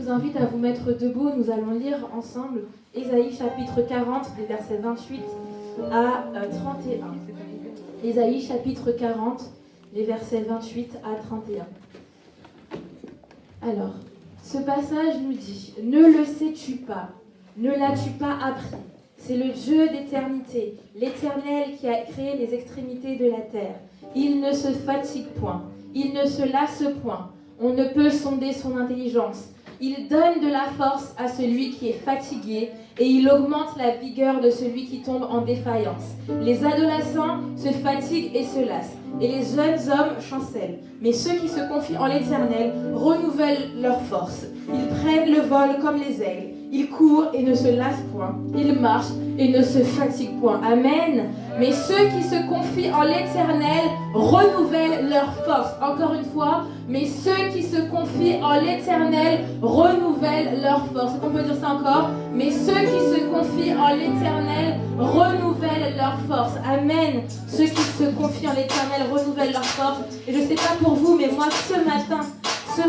Je vous invite à vous mettre debout. Nous allons lire ensemble Ésaïe chapitre 40, des versets 28 à 31. Ésaïe chapitre 40, les versets 28 à 31. Alors, ce passage nous dit: « Ne le sais-tu pas? Ne l'as-tu pas appris? C'est le Dieu d'éternité, l'Éternel qui a créé les extrémités de la terre. Il ne se fatigue point, il ne se lasse point. On ne peut sonder son intelligence. Il donne de la force à celui qui est fatigué et il augmente la vigueur de celui qui tombe en défaillance. Les adolescents se fatiguent et se lassent, et les jeunes hommes chancellent. Mais ceux qui se confient en l'Éternel renouvellent leur force. Ils prennent le vol comme les aigles. Ils courent et ne se lassent point. Ils marchent et ne se fatiguent point. » Amen. Mais ceux qui se confient en l'Éternel renouvellent leur force. Encore une fois, mais ceux qui se confient en l'Éternel renouvellent leur force. Est-ce qu'on peut dire ça encore? Mais ceux qui se confient en l'Éternel renouvellent leur force. Amen. Ceux qui se confient en l'Éternel renouvellent leur force. Et je ne sais pas pour vous, mais moi, ce matin, je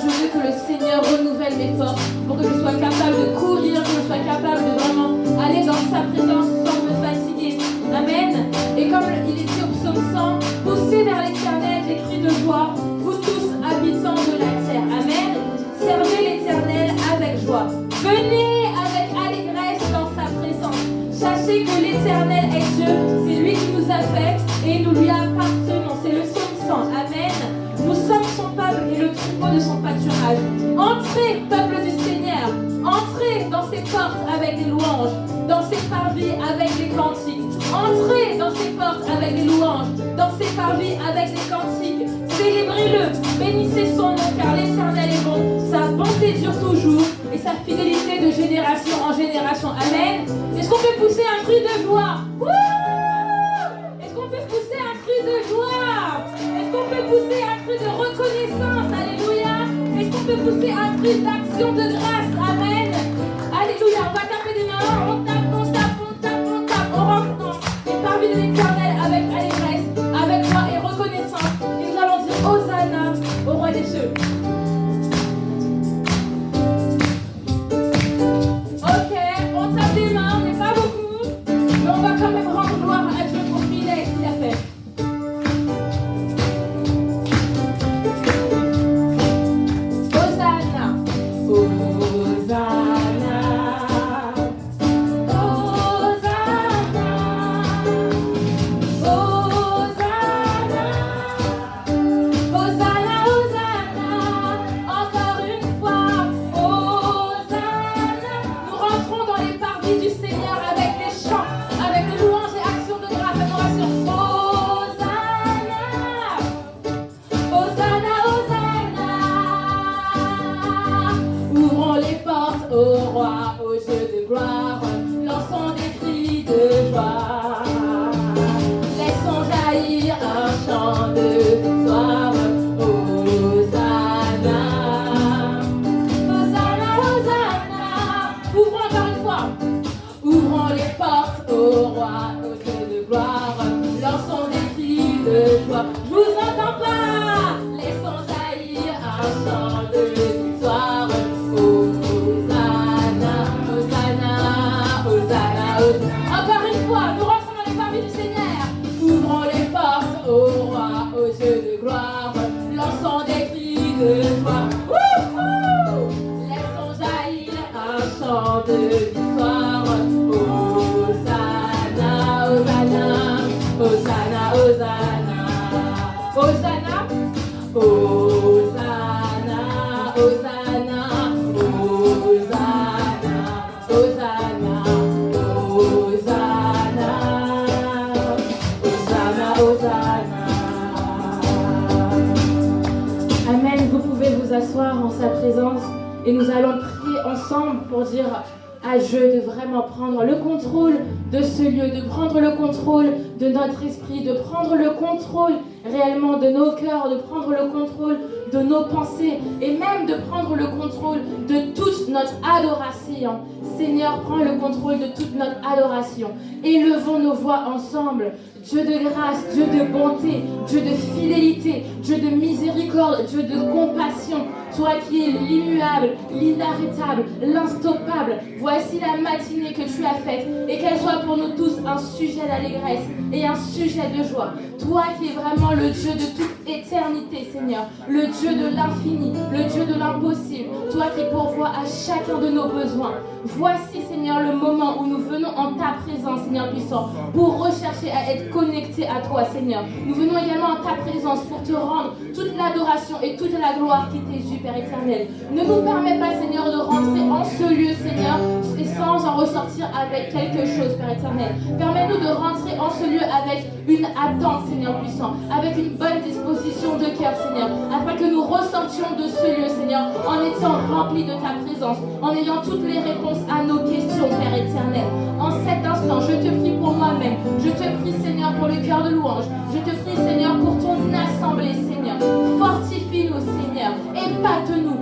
veux que le Seigneur renouvelle mes forces pour que je sois capable de courir, que je sois capable de vraiment aller dans sa présence sans me fatiguer. Amen. Et comme il est dit au psaume 100, poussez vers l'Éternel des cris de joie, vous tous habitants de la terre. Amen. Servez l'Éternel avec joie. Venez avec allégresse dans sa présence. Sachez que l'Éternel est Dieu, c'est lui qui nous a fait et nous lui appartenons. C'est le psaume 100. Amen. Nous sommes son peuple et le troupeau de son pâturage. Entrez, peuple du Seigneur, entrez dans ses portes avec des louanges, dans ses parvis avec des cantiques. Entrez dans ses portes avec des louanges, dans ses parvis avec des cantiques. Célébrez-le, bénissez son nom, car l'Éternel est bon. Sa bonté dure toujours et sa fidélité de génération en génération. Amen. Est-ce qu'on peut pousser un cri de joie? Est-ce qu'on peut pousser un cri de joie? Est-ce qu'on peut pousser un cri de reconnaissance? Alléluia. Est-ce qu'on peut pousser un cri d'action de grâce? Amen. Alléluia. On va taper des mains. On tape, on tape, on tape, on tape. On rentre dans les parvis de l'Éternel avec allégresse, avec joie et reconnaissance. Et nous allons dire Hosanna au roi des cieux. Ok, on tape des mains, on n'est pas beaucoup, mais on va quand même rendre gloire à Dieu pour ce qu'il est et ce qu'il a fait. Hosanna, Hosanna, Hosanna, Hosanna, Hosanna, Hosanna, encore une fois, Hosanna. Nous rentrons dans les parvis du Seigneur avec des chants, avec des louanges et actions de grâce, adoration. Hosanna, Hosanna, Hosanna. Ouvrons les portes au roi, au Dieu de gloire, lançons des cris de joie. Laissons jaillir un chant de victoire. Hosanna, Hosanna, Hosanna. Ouvrons encore une fois. Ouvrons les portes au roi, au Dieu de gloire. Lançons des cris de joie. Je vous entends pas. Laissons jaillir un chant de victoire. Hosanna, Hosanna, Hosanna, Hosanna. Encore une fois, nous rentrons dans les parvis du Seigneur. Ouvrons les portes au roi, au Dieu de gloire. Lançons des cris de joie. Wouhou! Laissons jaillir un chant de victoire. Hosanna, Hosanna, Hosanna, Hosanna, Hosanna, Hosanna, Hosanna, Hosanna, Hosanna, Hosanna, Hosanna, Hosanna. Amen. Vous pouvez vous asseoir en sa présence et nous allons prier ensemble pour dire à Dieu de vraiment prendre le contrôle de ce lieu, de prendre le contrôle de notre esprit, de prendre le contrôle réellement de nos cœurs, de prendre le contrôle de nos pensées et même de prendre le contrôle de toute notre adoration. Seigneur, prends le contrôle de toute notre adoration. Élevons nos voix ensemble. Dieu de grâce, Dieu de bonté, Dieu de fidélité, Dieu de miséricorde, Dieu de compassion. Toi qui es l'immuable, l'inarrêtable, l'instoppable. Voici la matinée que tu as faite et qu'elle soit pour nous tous un sujet d'allégresse et un sujet de joie. Toi qui es vraiment le Dieu de toute éternité, Seigneur. Le Dieu de l'infini, le Dieu de l'impossible. Toi qui pourvois à chacun de nos besoins. Voici, Seigneur, le moment où nous venons en ta présence, Seigneur puissant, pour rechercher à être connectés à toi, Seigneur. Nous venons également en ta présence pour te rendre toute l'adoration et toute la gloire qui t'est due, Père éternel. Ne nous permets pas, Seigneur, de rentrer en ce lieu, Seigneur, et sans en ressortir avec quelque chose, Père éternel. Permets-nous de rentrer en ce lieu avec une attente, Seigneur puissant, avec une bonne disposition de cœur, Seigneur, afin que nous ressortions de ce lieu, Seigneur, en étant remplis de ta présence, en ayant toutes les réponses à nos questions, Père éternel. En cet instant, je te prie pour moi-même, je te prie, Seigneur, pour le cœur de louange, je te prie, Seigneur, pour ton assemblée, Seigneur. Fortifie-nous, Seigneur, épate-nous,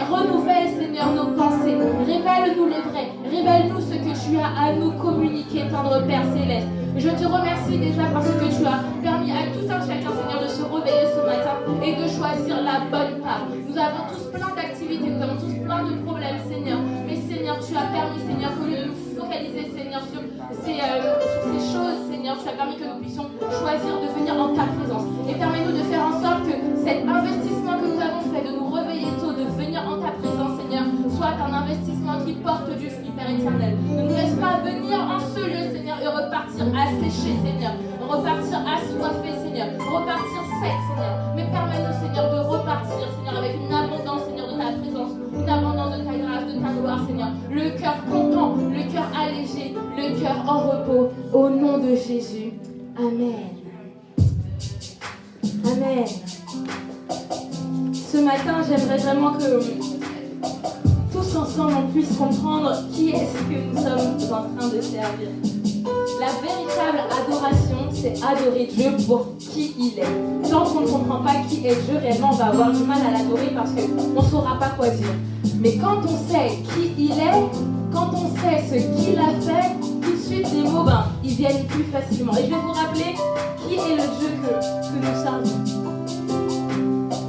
renouvelle, Seigneur, nos pensées, révèle-nous les vrais, révèle-nous ce que tu as à nous communiquer, tendre Père céleste. Je te remercie déjà parce que tu as permis à tout un chacun, Seigneur, de se réveiller ce matin et de choisir la bonne part. Nous avons tous plein d'activités, nous avons tous plein de problèmes, Seigneur. Mais Seigneur, tu as permis, Seigneur, qu'au lieu de nous focaliser, Seigneur, sur ces choses, Seigneur, tu as permis que nous puissions choisir de venir en ta présence. Et permets-nous de faire en sorte que cet investissement que nous avons fait, de nous réveiller tôt, de venir en ta présence, Seigneur, soit un investissement qui porte du fruit, Père éternel. Ne nous laisse pas venir en ce lieu, Seigneur, et repartir asséché, Seigneur, repartir assoiffé, Seigneur, repartir sec, Seigneur. Mais permets-nous, Seigneur, de repartir, Seigneur, avec une abondance, Seigneur, de ta présence, une abondance de ta grâce, de ta gloire, Seigneur. Le cœur content, le cœur allégé, le cœur en repos, au nom de Jésus. Amen. Amen. Ce matin, j'aimerais vraiment que tous ensemble on puisse comprendre qui est-ce que nous sommes en train de servir. La véritable adoration, c'est adorer Dieu pour qui il est. Tant qu'on ne comprend pas qui est Dieu, réellement, on va avoir du mal à l'adorer parce qu'on ne saura pas quoi dire. Mais quand on sait qui il est, quand on sait ce qu'il a fait, tout de suite les mots, ils viennent plus facilement. Et je vais vous rappeler qui est le Dieu que nous servons.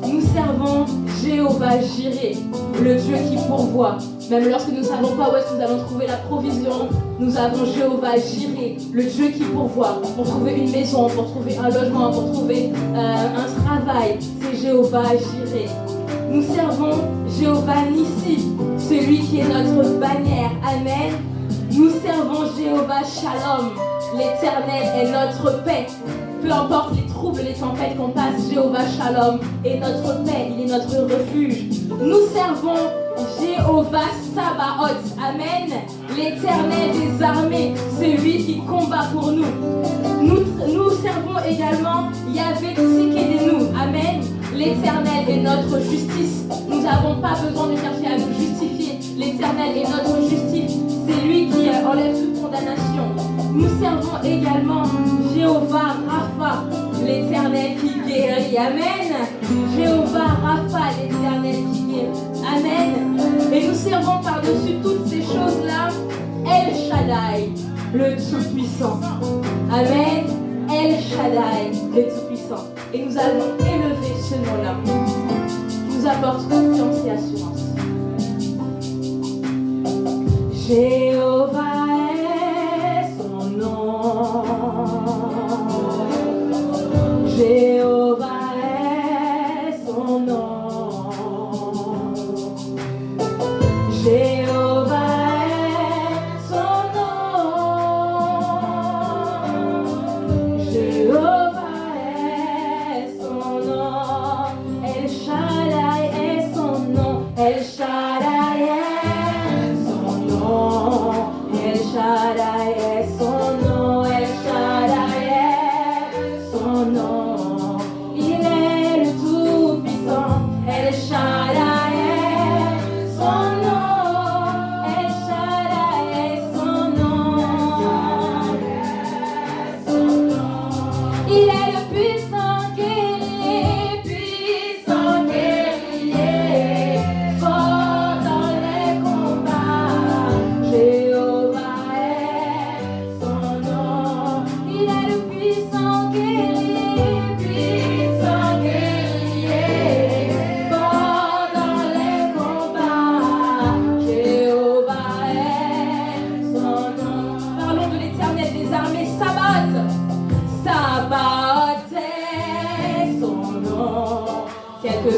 Nous servons Jéhovah Jireh, le Dieu qui pourvoit. Même lorsque nous ne savons pas où est-ce que nous allons trouver la provision, nous avons Jéhovah Jireh, le Dieu qui pourvoit. Pour trouver une maison, pour trouver un logement, pour trouver un travail, c'est Jéhovah Jireh. Nous servons Jéhovah Nissi, celui qui est notre bannière. Amen. Nous servons Jéhovah Shalom, l'Éternel est notre paix. Peu importe les troubles, les tempêtes qu'on passe, Jéhovah Shalom est notre paix, il est notre refuge. Nous servons Jéhovah Sabaoth, Amen, l'Éternel des armées, celui qui combat pour nous. Nous servons également Yahvé Tsidkenu, Amen, l'Éternel est notre justice. Nous n'avons pas besoin de chercher à nous justifier, l'Éternel est notre justice, c'est lui qui enlève toute condamnation. Nous servons également Jéhovah Rapha, l'Éternel qui guérit. Amen. Jéhovah Rapha, l'Éternel qui guérit. Amen. Et nous servons par-dessus toutes ces choses-là El Shaddai, le Tout-Puissant. Amen. El Shaddai, le Tout-Puissant. Et nous allons élever ce nom-là, qui nous apporte confiance et assurance. Jéhovah est son nom. Jéhovah est son nom. Jéhovah est son nom. Jéhovah est son nom. El Shaddai est son nom. El Shaddai est son nom. El Shaddai est son nom. El Shaddai est son nom. Il est le Tout-Puissant. El Shaddai est son nom.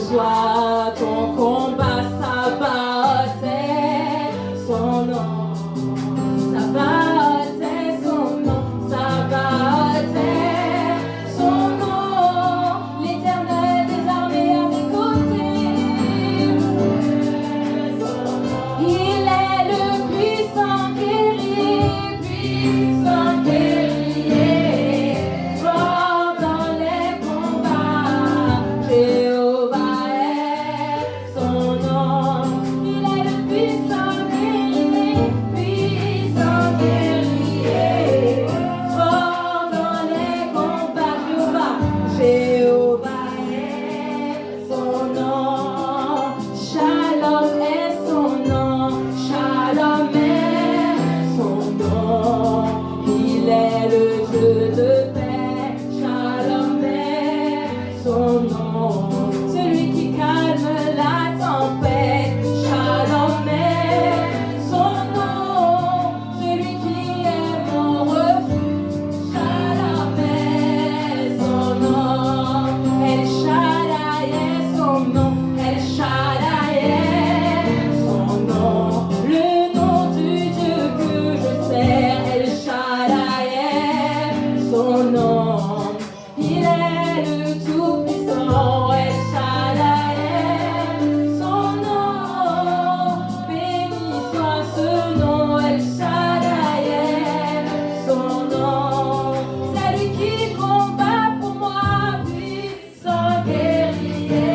soit ton combat, Sabaoth est son nom. Sabaoth est son nom, Sabaoth est son nom. L'Éternel des armées à mes côtés. Il est le puissant guerrier, fort dans les combats. Jéhovah est son nom. Il est le puissant guerrier, fort dans les combats. Jéhovah est son nom. Shalom est son nom. Shalom est son nom. Il est le Dieu de paix. Shalom est son nom. Celui qui calme la tempête. Shalom est son nom. Celui qui est mon refuge. Shalom est son nom. El Shaddai est son nom. El Shaddai est son nom. Le nom du Dieu que je sers. El Shaddai est son nom. Il est le Tout-Puissant. El Shaddai est son nom. Béni soit ce nom. El Shaddai est son nom. C'est lui qui combat pour moi, puissant guerrier,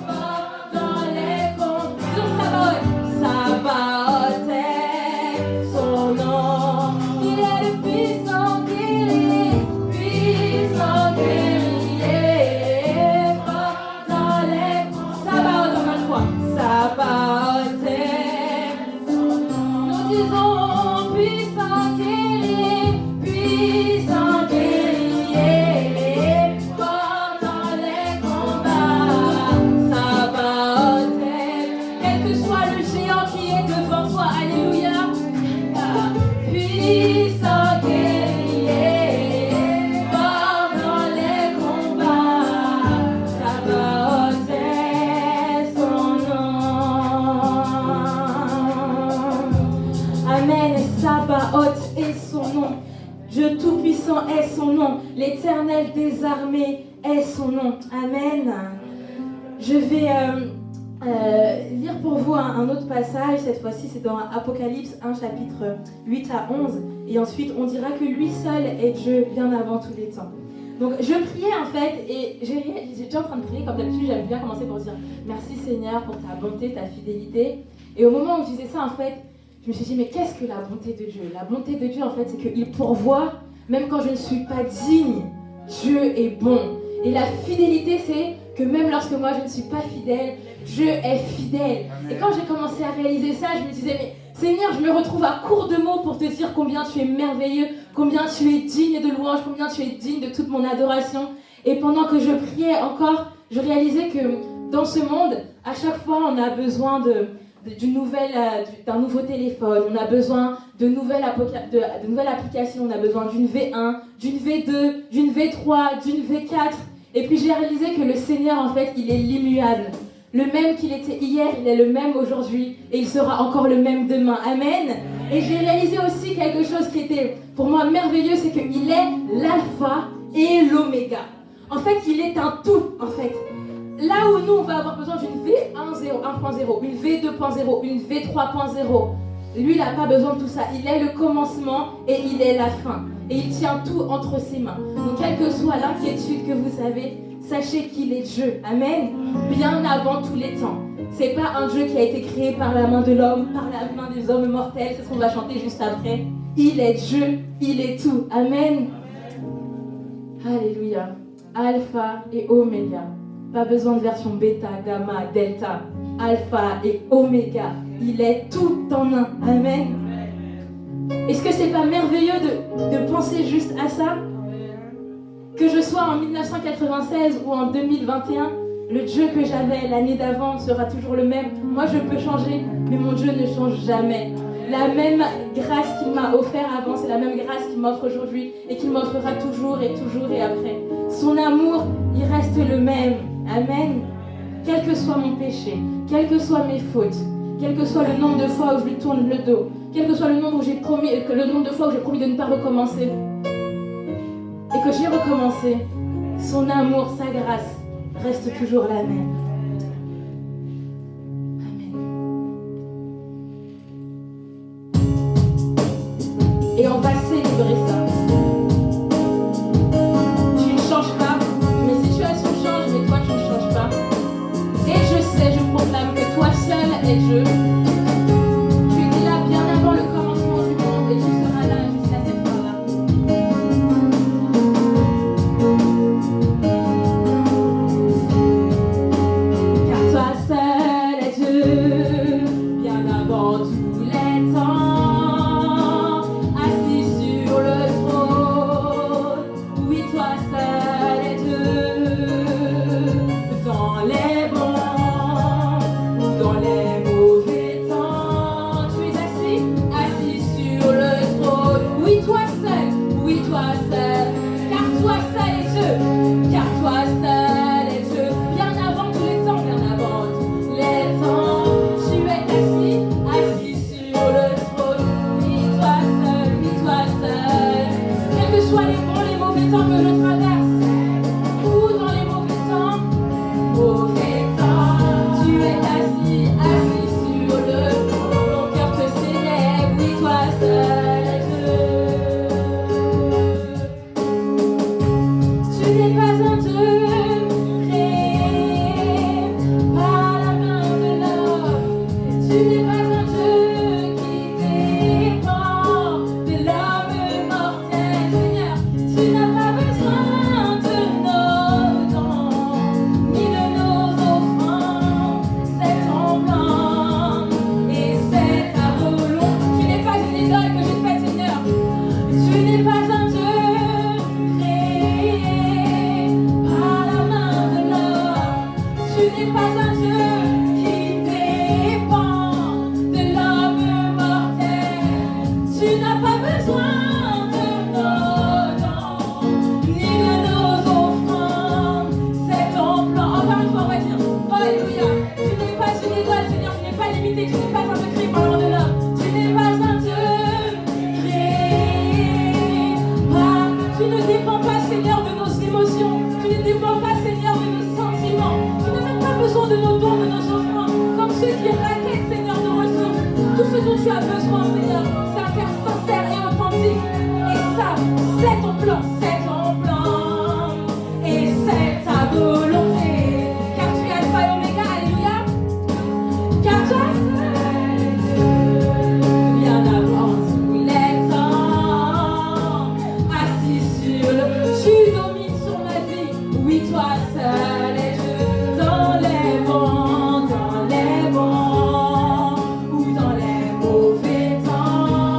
fort dans les combats. Sur Sabaoth est son nom. Il est le puissant guerrier, fort dans les combats. Sabaoth, encore une fois. Sabaoth est son nom. Nous disons puissant guerrier, fort dans les combats. Sabaoth est, quel que soit le géant qui est devant toi, alléluia. Puissant guerrier, fort dans les combats. Sabaoth est son nom. Amen. Sabaoth est son nom. Dieu Tout-Puissant est son nom. L'Éternel des armées est son nom. Amen. Je vais lire pour vous un autre passage. Cette fois-ci, c'est dans Apocalypse 1, chapitre 8 à 11. Et ensuite, on dira que lui seul est Dieu bien avant tous les temps. Donc, je priais en fait, et j'étais en train de prier. Comme d'habitude, j'aime bien commencer pour dire merci Seigneur pour ta bonté, ta fidélité. Et au moment où je disais ça, en fait, je me suis dit, mais qu'est-ce que la bonté de Dieu? La bonté de Dieu, en fait, c'est qu'il pourvoit, même quand je ne suis pas digne. Dieu est bon. Et la fidélité, c'est que même lorsque moi, je ne suis pas fidèle, Dieu est fidèle. Amen. Et quand j'ai commencé à réaliser ça, je me disais, mais Seigneur, je me retrouve à court de mots pour te dire combien tu es merveilleux, combien tu es digne de louange, combien tu es digne de toute mon adoration. Et pendant que je priais encore, je réalisais que dans ce monde, à chaque fois, on a besoin d'un nouveau téléphone, on a besoin de nouvelles applications, on a besoin d'une V1, d'une V2, d'une V3, d'une V4. Et puis j'ai réalisé que le Seigneur, en fait, il est l'immuable. Le même qu'il était hier, il est le même aujourd'hui et il sera encore le même demain. Amen. Et j'ai réalisé aussi quelque chose qui était pour moi merveilleux, c'est qu'il est l'alpha et l'oméga. En fait, il est un tout, en fait. Là où nous, on va avoir besoin d'une V1.0, une V2.0, une V3.0, lui, il n'a pas besoin de tout ça. Il est le commencement et il est la fin. Et il tient tout entre ses mains. Donc, quelle que soit l'inquiétude que vous avez, sachez qu'il est Dieu. Amen. Bien avant tous les temps. C'est pas un Dieu qui a été créé par la main de l'homme, par la main des hommes mortels. C'est ce qu'on va chanter juste après. Il est Dieu. Il est tout. Amen. Alléluia. Alpha et Oméga. Pas besoin de version bêta, gamma, delta. Alpha et Oméga. Il est tout en un. Amen. Est-ce que c'est pas merveilleux de penser juste à ça? Que je sois en 1996 ou en 2021, le Dieu que j'avais l'année d'avant sera toujours le même. Moi, je peux changer, mais mon Dieu ne change jamais. La même grâce qu'il m'a offert avant, c'est la même grâce qu'il m'offre aujourd'hui et qu'il m'offrira toujours et après. Son amour, il reste le même. Amen. quel que soit mon péché, quelles que soient mes fautes, quel que soit le nombre de fois où je lui tourne le dos, quel que soit le nombre de fois où j'ai promis de ne pas recommencer, et que j'ai recommencé, son amour, sa grâce reste toujours la même. Et on va célébrer ça. Tu ne changes pas, mes situations changent, mais toi tu ne changes pas. Et je sais, je proclame que toi seul es Dieu. Tu étais là bien avant le commencement du monde et tu seras là jusqu'à cette fin-là. Car toi seul es Dieu, bien avant tous les temps. Tu as besoin, Seigneur, c'est un cœur sincère et authentique. Et ça, c'est ton plan, et c'est ta volonté. Car tu es Alpha et Oméga, alléluia. Car toi, bien avant tous les temps, assis sur tu domines sur ma vie. Oui, toi seul es Dieu dans les bons, ou dans les mauvais temps.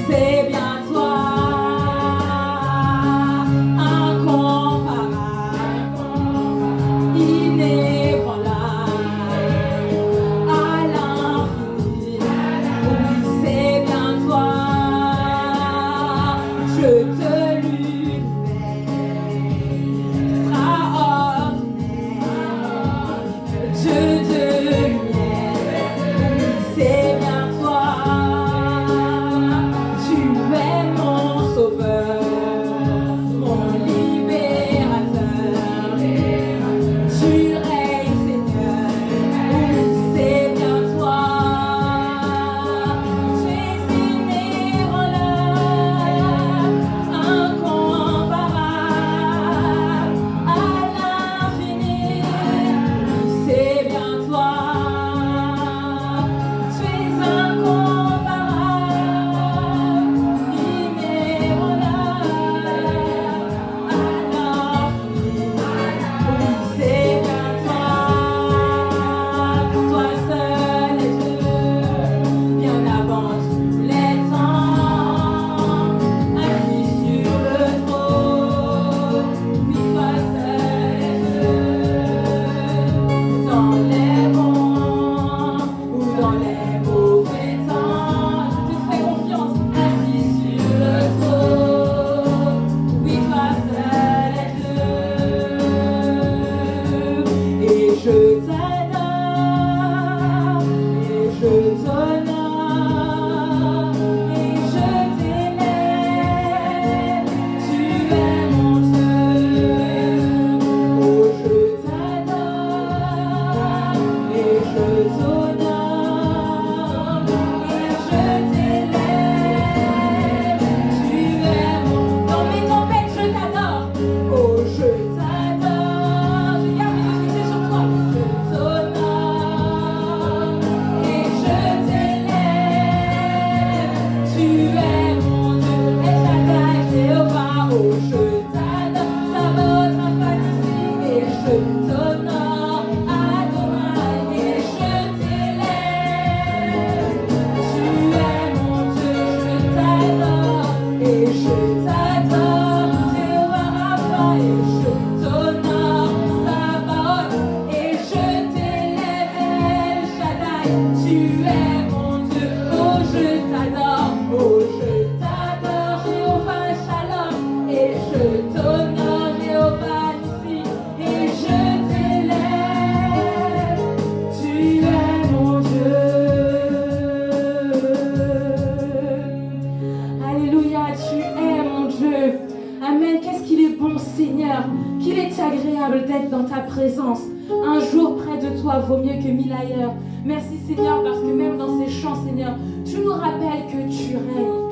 c'est bien toi, incomparable, inébranlable, à l'infini. Oui, c'est bien toi, je te loue, extraordinaire, Dieu de lumière. Oui, c'est bien toi, tu es mon sauveur, mon libérateur. Tu règnes, Seigneur, oui, c'est bien toi. Tu es inébranlable, incomparable, à l'infini. Oui, c'est bien toi. Tu es incomparable, inébranlable, à l'infini. Oui, c'est bien toi. Toi seul est Dieu, bien avant tous les temps, assis sur le trône. Oui, toi seul est Dieu, dans les bons ou dans les mauvais temps. Je te fais confiance, assis sur le trône. Oui, toi seul est Dieu, et je t'adore, et je t'honore, et je t'élève. Tu es mon Dieu. Oh, je t'adore, et je t'honore, et je t'élève. Tu es mon... Dans mes tempêtes, je t'adore. Oh, je t'adore. Je garde mes yeux fixés sur toi. Je t'honore et je t'élève. Tu es mon Dieu, El Shaddai, Jéhovah. Oh, je t'adore. Sabaoth, Rapha, Nissi, et je t'honore, Adonai, et je t'élève. Tu es mon Dieu, je t'adore, et je t'adore, Jéhovah Rapha, et je t'honore, Sabaoth, et je t'élève, El Shaddai. Tu es mon Dieu, oh je t'adore, Jéhovah Shalom, et je t'honore, Jéhovah Nissi, et je t'élève. Tu es mon Dieu. Alléluia, tu es mon Dieu. Amen. Qu'est-ce qu'il est bon, Seigneur. Qu'il est agréable d'être dans ta présence. Un jour près de toi vaut mieux que 1000 ailleurs. Merci, Seigneur, parce que même dans ces chants, Seigneur, tu nous rappelles que tu règnes.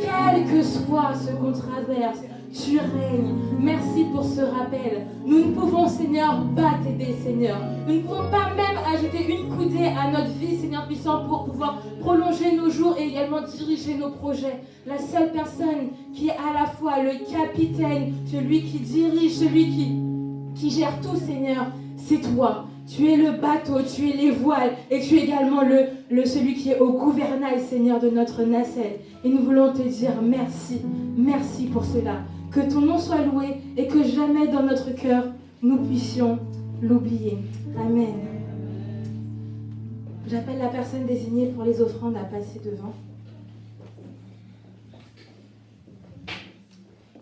Quel que soit ce qu'on traverse, tu règnes. Merci pour ce rappel. Nous ne pouvons, Seigneur, pas t'aider, Seigneur. Nous ne pouvons pas même ajouter une coudée à notre vie, Seigneur puissant, pour pouvoir prolonger nos jours et également diriger nos projets. La seule personne qui est à la fois le capitaine, celui qui dirige, celui qui gère tout, Seigneur, c'est toi. Tu es le bateau, tu es les voiles et tu es également celui qui est au gouvernail, Seigneur, de notre nacelle. Et nous voulons te dire merci, merci pour cela. Que ton nom soit loué et que jamais dans notre cœur, nous puissions l'oublier. Amen. J'appelle la personne désignée pour les offrandes à passer devant.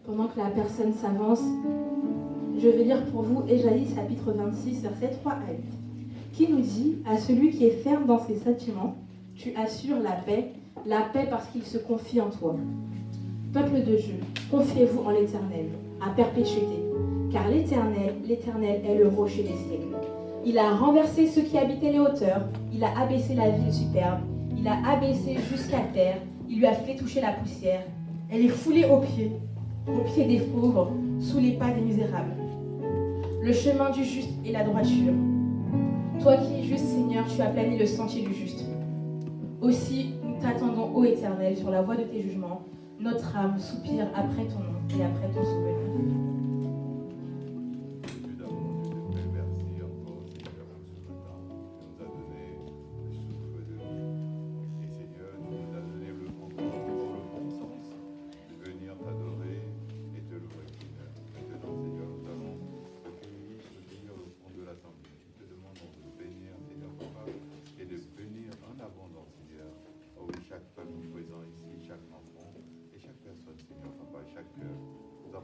Pendant que la personne s'avance, je vais lire pour vous Ésaïe chapitre 26, versets 3 à 8, qui nous dit « À celui qui est ferme dans ses sentiments, tu assures la paix parce qu'il se confie en toi. Peuple de Dieu, confiez-vous en l'Éternel, à perpétuité, car l'Éternel est le rocher des siècles. Il a renversé ceux qui habitaient les hauteurs, il a abaissé la ville superbe, il a abaissé jusqu'à terre, il lui a fait toucher la poussière. Elle est foulée aux pieds des pauvres, sous les pas des misérables. Le chemin du juste est la droiture. Toi qui es juste, Seigneur, tu as plané le sentier du juste. Aussi, nous t'attendons, ô Éternel, sur la voie de tes jugements. Notre âme soupire après ton nom et après ton souvenir.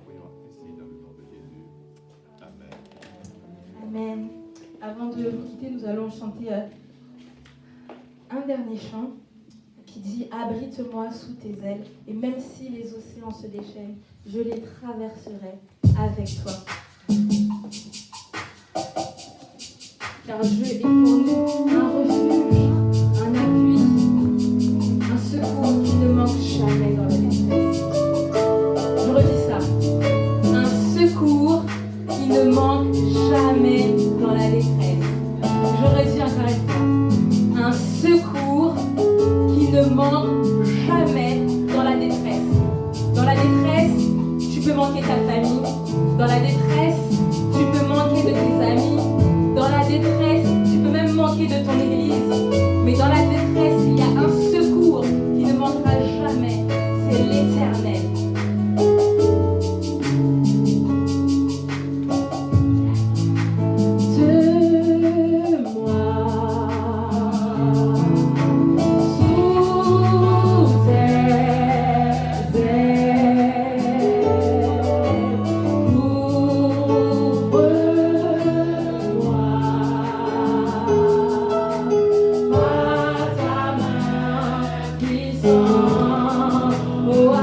prions ainsi dans le nom de Jésus. Amen. Amen. Avant de vous quitter, nous allons chanter un dernier chant qui dit « Abrite-moi sous tes ailes, et même si les océans se déchaînent, je les traverserai avec toi. » Car Dieu est pour nous un refuge, un appui, un secours qui ne manque jamais dans la détresse. Je redis ça. Un secours qui ne manque jamais dans la détresse. Je redis encore une fois. Un secours qui ne manque jamais dans la détresse. Dans la détresse, tu peux manquer ta famille. Dans la détresse, tu peux manquer de tes amis. Dans la détresse, tu peux même manquer de ton église. Mais dans la détresse, il y a un secours qui ne manquera jamais. C'est l'Éternel. Oh,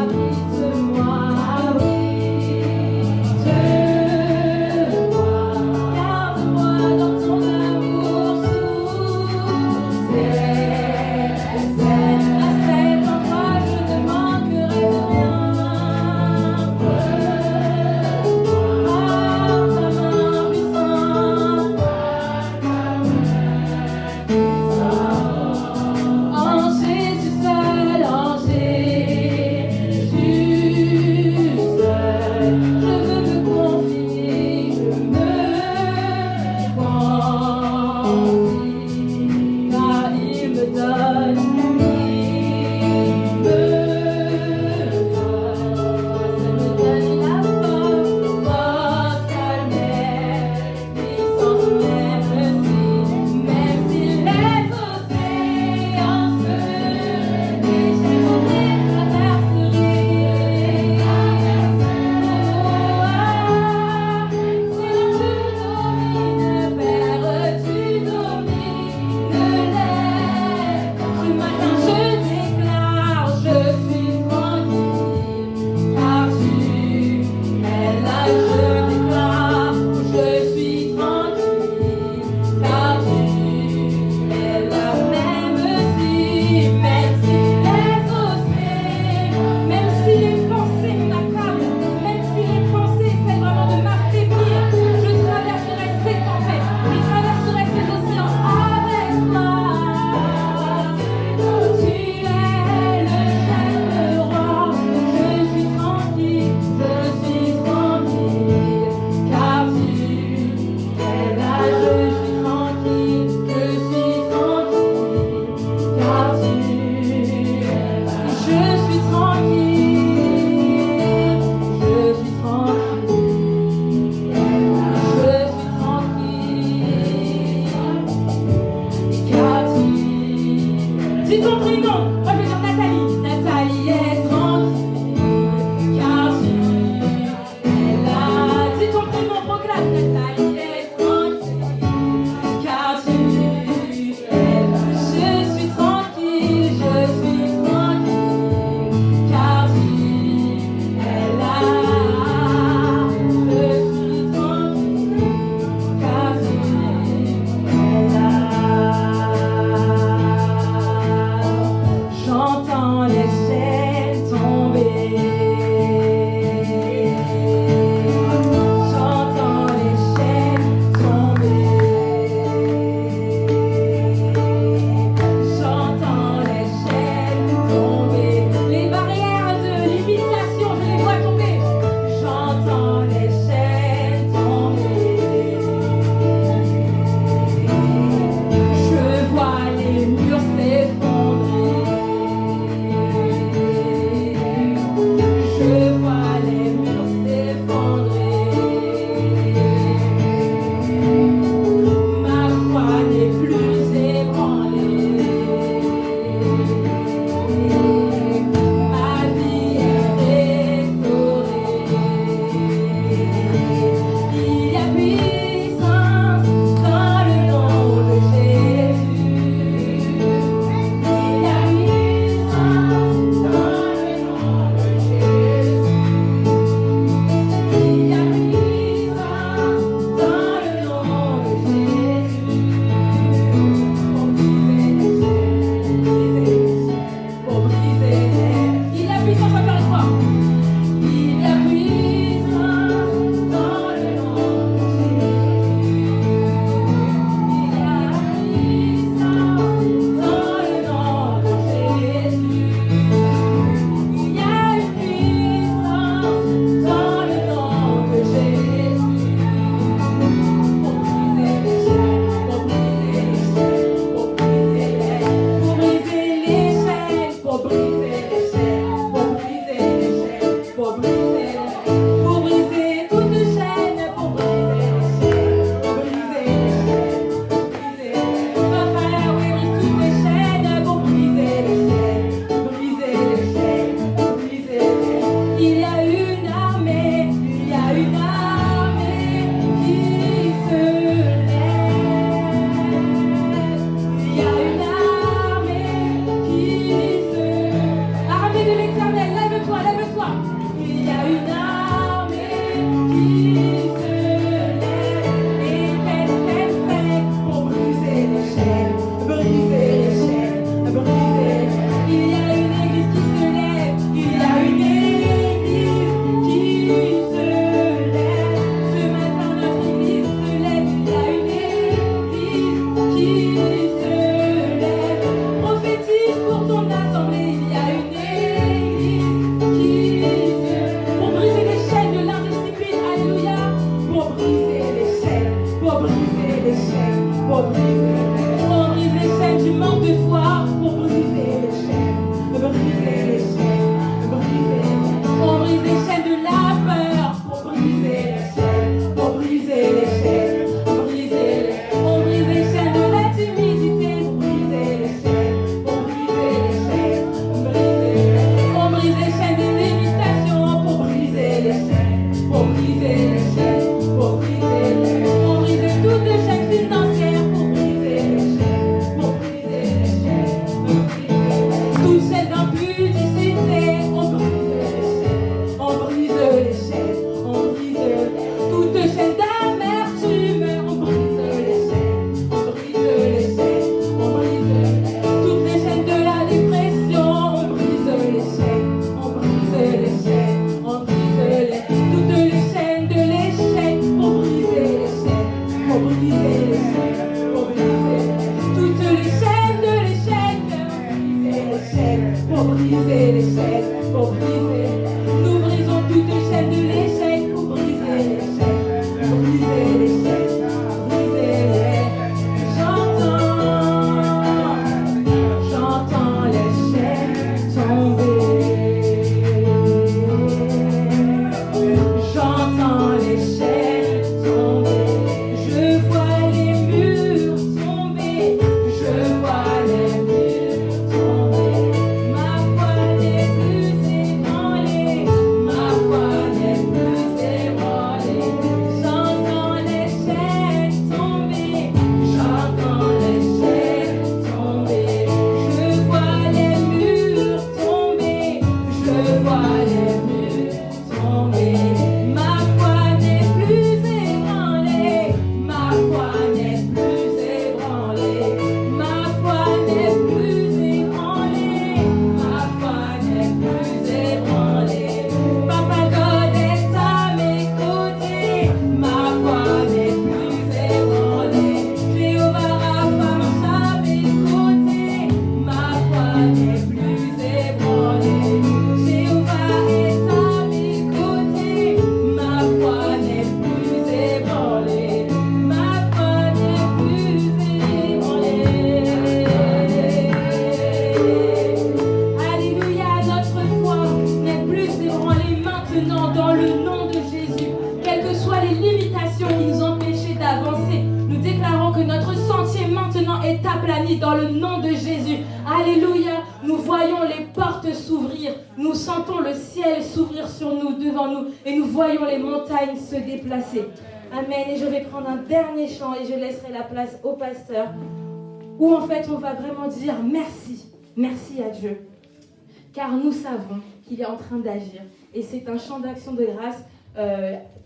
n'est plus tombée, ma foi n'est plus ébranlée, ma foi n'est plus ébranlée, ma foi n'est plus ébranlée, ma foi n'est plus ébranlée. Papa God est à mes côtés, ma foi n'est plus ébranlée. Jéhovah Rapha marche à mes côtés, ma foi n'est plus ébranlée. Jéhovah est à mes côtés, ma foi n'est plus ébranlée. Ma foi n'est plus ébranlée. Alléluia, notre foi n'est plus ébranlée maintenant dans le nom de Jésus. Quelles que soient les limitations qui nous empêchaient d'avancer, nous déclarons que notre sentier maintenant est aplani dans le nom de Jésus. Alléluia, nous voyons les portes s'ouvrir, nous sentons le ciel s'ouvrir sur nous, devant nous, et nous voyons les montagnes se déplacer. Amen. Et je vais prendre un dernier chant et je laisserai la place au pasteur, où en fait on va vraiment dire merci, merci à Dieu. Car nous savons qu'il est en train d'agir. Et c'est un chant d'action de grâce.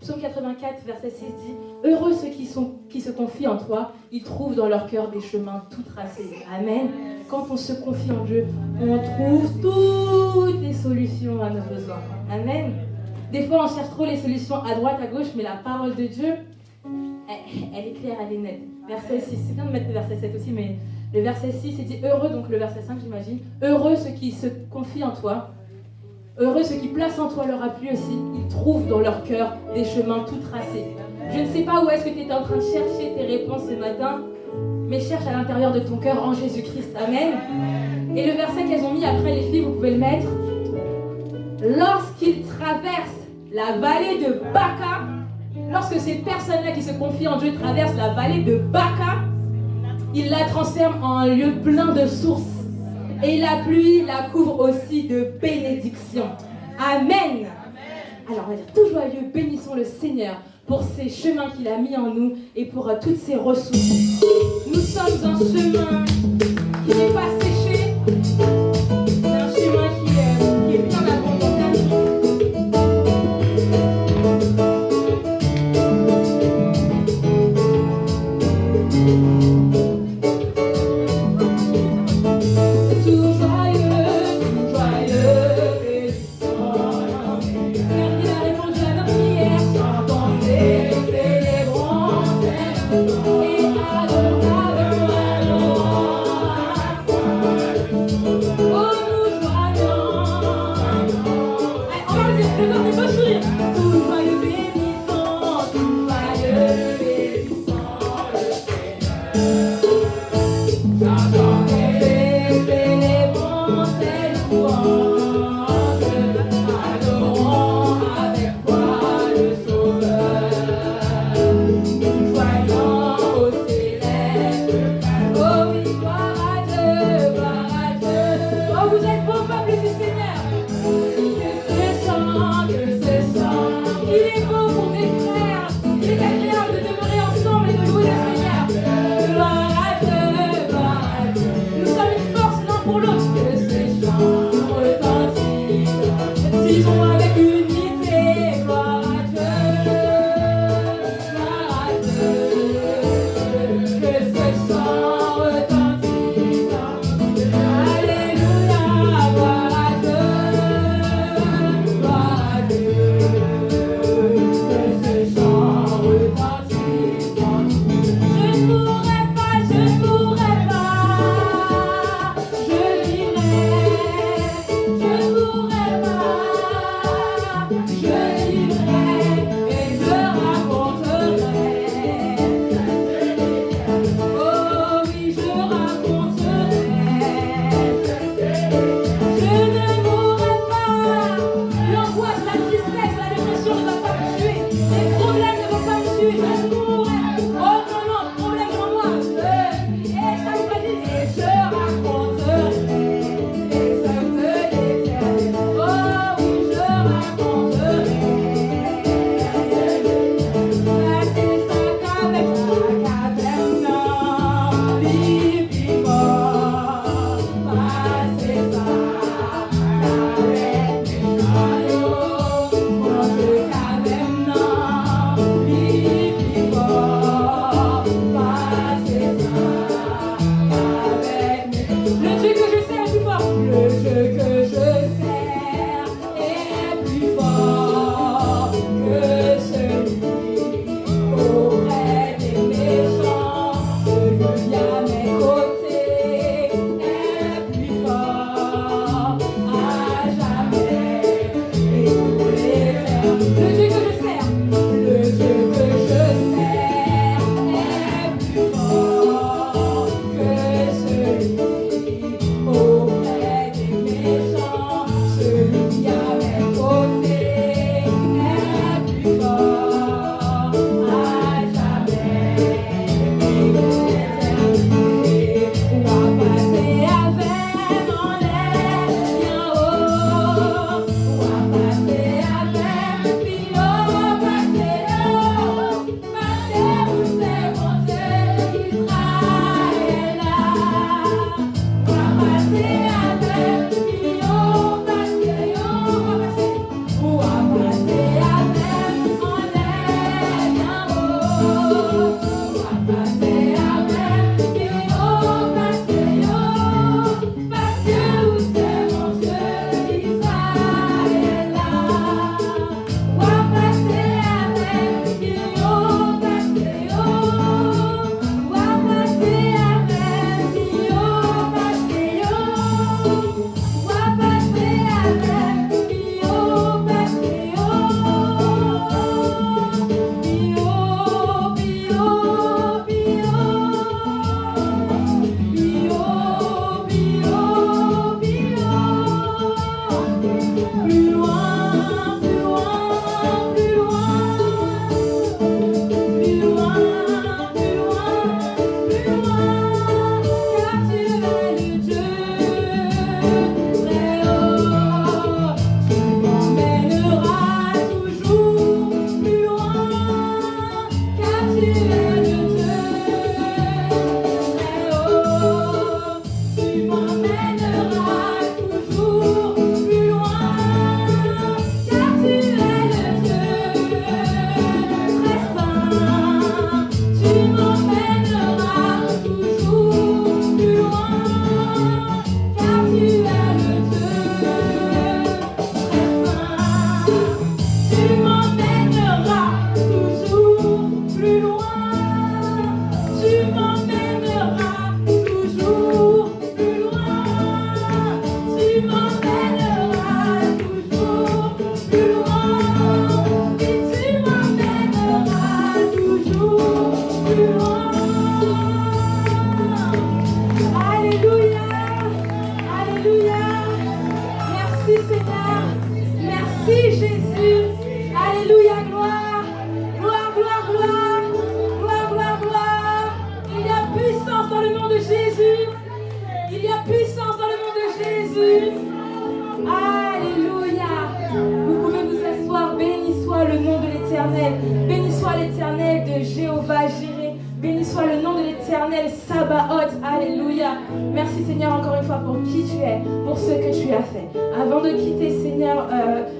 Psaume 84, verset 6 dit « Heureux ceux qui se confient en toi, ils trouvent dans leur cœur des chemins tout tracés. » Amen. Quand on se confie en Dieu, on trouve toutes les solutions à nos besoins. Amen. Des fois, on cherche trop les solutions à droite, à gauche, mais la parole de Dieu, elle est claire, elle est nette. Verset 6, c'est bien de mettre le verset 7 aussi, mais le verset 6, il dit « Heureux », donc le verset 5, j'imagine, « Heureux ceux qui se confient en toi. » Heureux ceux qui placent en toi leur appui aussi, ils trouvent dans leur cœur des chemins tout tracés. Je ne sais pas où est-ce que tu étais en train de chercher tes réponses ce matin, mais cherche à l'intérieur de ton cœur en Jésus-Christ. Amen. Et le verset qu'elles ont mis après, les filles, vous pouvez le mettre. Lorsqu'ils traversent la vallée de Baca, lorsque ces personnes-là qui se confient en Dieu traversent la vallée de Baca, ils la transforment en un lieu plein de sources. Et la pluie la couvre aussi de bénédictions. Amen. Alors on va dire tout joyeux, bénissons le Seigneur pour ces chemins qu'il a mis en nous et pour toutes ces ressources. Nous sommes un chemin qui n'est pas séché, c'est un chemin qui est plein d'abondance. Vous êtes beau peuple du Seigneur. Que ce chant Tu m'emmèneras toujours plus loin. Tu m'emmèneras toujours plus loin. Tu m'emmèneras toujours plus loin. Et tu m'emmèneras toujours plus loin. Alléluia. Alléluia. Merci Seigneur. Merci Jésus. Alléluia, gloire. Gloire, gloire, gloire. Gloire, gloire, gloire. Il y a puissance dans le nom de Jésus. Il y a puissance dans le nom de Jésus. Alléluia. Vous pouvez vous asseoir. Béni soit le nom de l'Éternel. Béni soit l'Éternel de Jéhovah Jireh. Béni soit le nom de l'Éternel Sabaoth. Alléluia. Merci Seigneur encore une fois pour qui tu es, pour ce que tu as fait. Avant de quitter Seigneur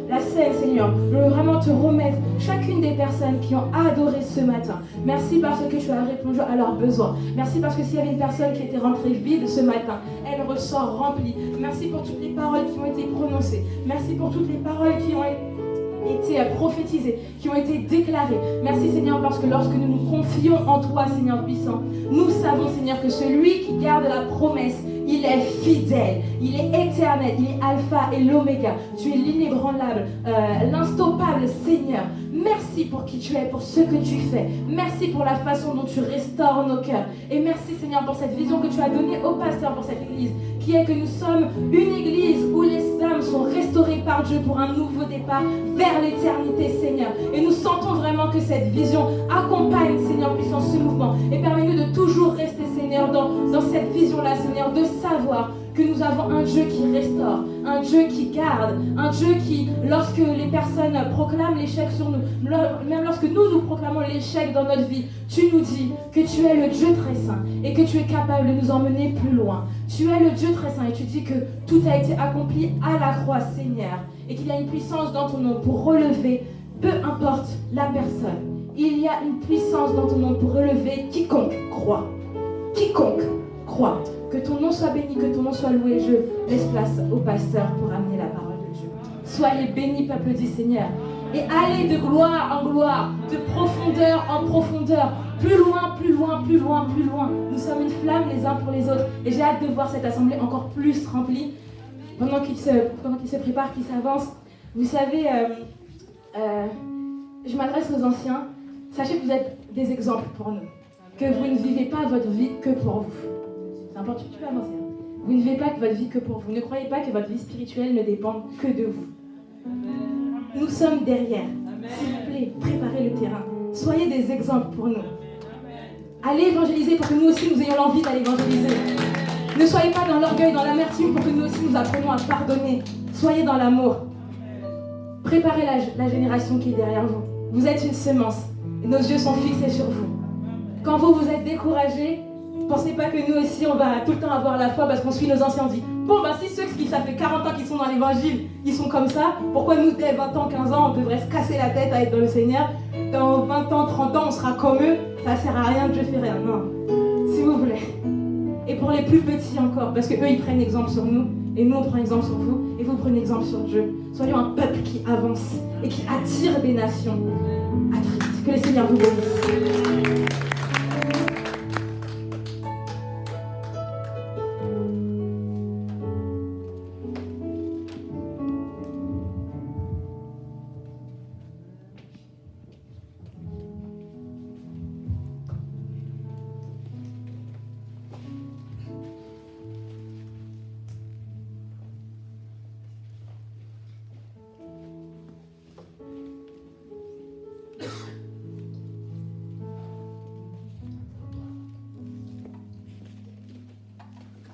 la scène Seigneur, je veux vraiment te remettre chacune des personnes qui ont adoré ce matin. Merci parce que tu as répondu à leurs besoins. Merci parce que s'il y avait une personne qui était rentrée vide ce matin, elle ressort remplie. Merci pour toutes les paroles qui ont été prononcées. Merci pour toutes les paroles qui ont été prophétisées, qui ont été déclarées. Merci Seigneur parce que lorsque nous nous confions en toi Seigneur puissant, nous savons Seigneur que celui qui garde la promesse, il est fidèle, il est éternel, il est alpha et l'oméga. Tu es l'inébranlable, l'instoppable Seigneur. Merci pour qui tu es, pour ce que tu fais. Merci pour la façon dont tu restaures nos cœurs. Et merci Seigneur pour cette vision que tu as donnée au pasteur pour cette église, qui est que nous sommes une église où les âmes sont restaurées par Dieu pour un nouveau départ vers l'éternité Seigneur. Et nous sentons vraiment que cette vision accompagne Seigneur puissant ce mouvement. Et permets-nous de toujours rester Seigneur dans cette vision-là Seigneur, de savoir que nous avons un Dieu qui restaure, un Dieu qui garde, un Dieu qui, lorsque les personnes proclament l'échec sur nous, même lorsque nous proclamons l'échec dans notre vie, tu nous dis que tu es le Dieu très saint et que tu es capable de nous emmener plus loin. Tu es le Dieu très saint et tu dis que tout a été accompli à la croix, Seigneur, et qu'il y a une puissance dans ton nom pour relever, peu importe la personne. Il y a une puissance dans ton nom pour relever quiconque croit. Quiconque croit. Que ton nom soit béni, que ton nom soit loué. Je laisse place au pasteur pour amener la parole de Dieu. Soyez bénis, peuple du Seigneur. Et allez de gloire en gloire, de profondeur en profondeur, plus loin, plus loin, plus loin, plus loin. Nous sommes une flamme les uns pour les autres. Et j'ai hâte de voir cette assemblée encore plus remplie. Pendant qu'il se prépare, qu'il s'avance. Vous savez, je m'adresse aux anciens. Sachez que vous êtes des exemples pour nous. Que vous ne vivez pas votre vie que pour vous. C'est important, tu peux avancer. Vous ne vivez pas votre vie que pour vous. Ne croyez pas que votre vie spirituelle ne dépend que de vous. Nous sommes derrière. S'il vous plaît, préparez le terrain. Soyez des exemples pour nous. Allez évangéliser pour que nous aussi nous ayons l'envie d'aller évangéliser. Ne soyez pas dans l'orgueil, dans l'amertume pour que nous aussi nous apprenions à pardonner. Soyez dans l'amour. Préparez la génération qui est derrière vous. Vous êtes une semence et nos yeux sont fixés sur vous. Quand vous êtes découragés, pensez pas que nous aussi on va tout le temps avoir la foi parce qu'on suit nos anciens. On dit, bon si ceux qui ça fait 40 ans qu'ils sont dans l'évangile, ils sont comme ça, pourquoi nous dès 20 ans, 15 ans, on devrait se casser la tête à être dans le Seigneur? Dans 20 ans, 30 ans, on sera comme eux, ça sert à rien, Dieu fait rien. Non, si vous voulez. Et pour les plus petits encore, parce que eux ils prennent exemple sur nous, et nous on prend exemple sur vous, et vous prenez exemple sur Dieu. Soyons un peuple qui avance et qui attire des nations à Christ. Que le Seigneur vous bénisse.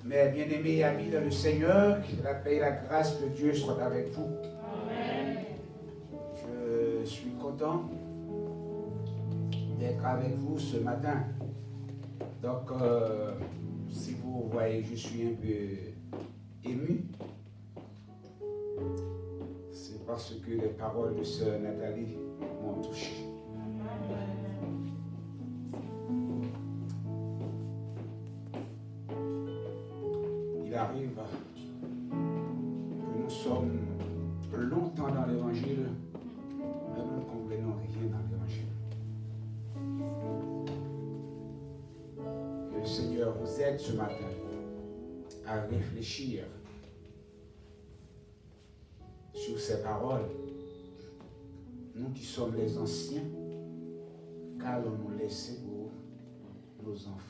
Mes bien-aimés amis dans le Seigneur, que la paix et la grâce de Dieu soient avec vous. Amen. Je suis content d'être avec vous ce matin. Donc, si vous voyez, je suis un peu ému. C'est parce que les paroles de sœur Nathalie m'ont touché. Il arrive que nous sommes longtemps dans l'évangile. l'évangile, mais nous ne comprenons rien dans l'évangile. Que le Seigneur vous aide ce matin à réfléchir sur ces paroles. Nous qui sommes les anciens, qu'allons-nous laisser pour nos enfants?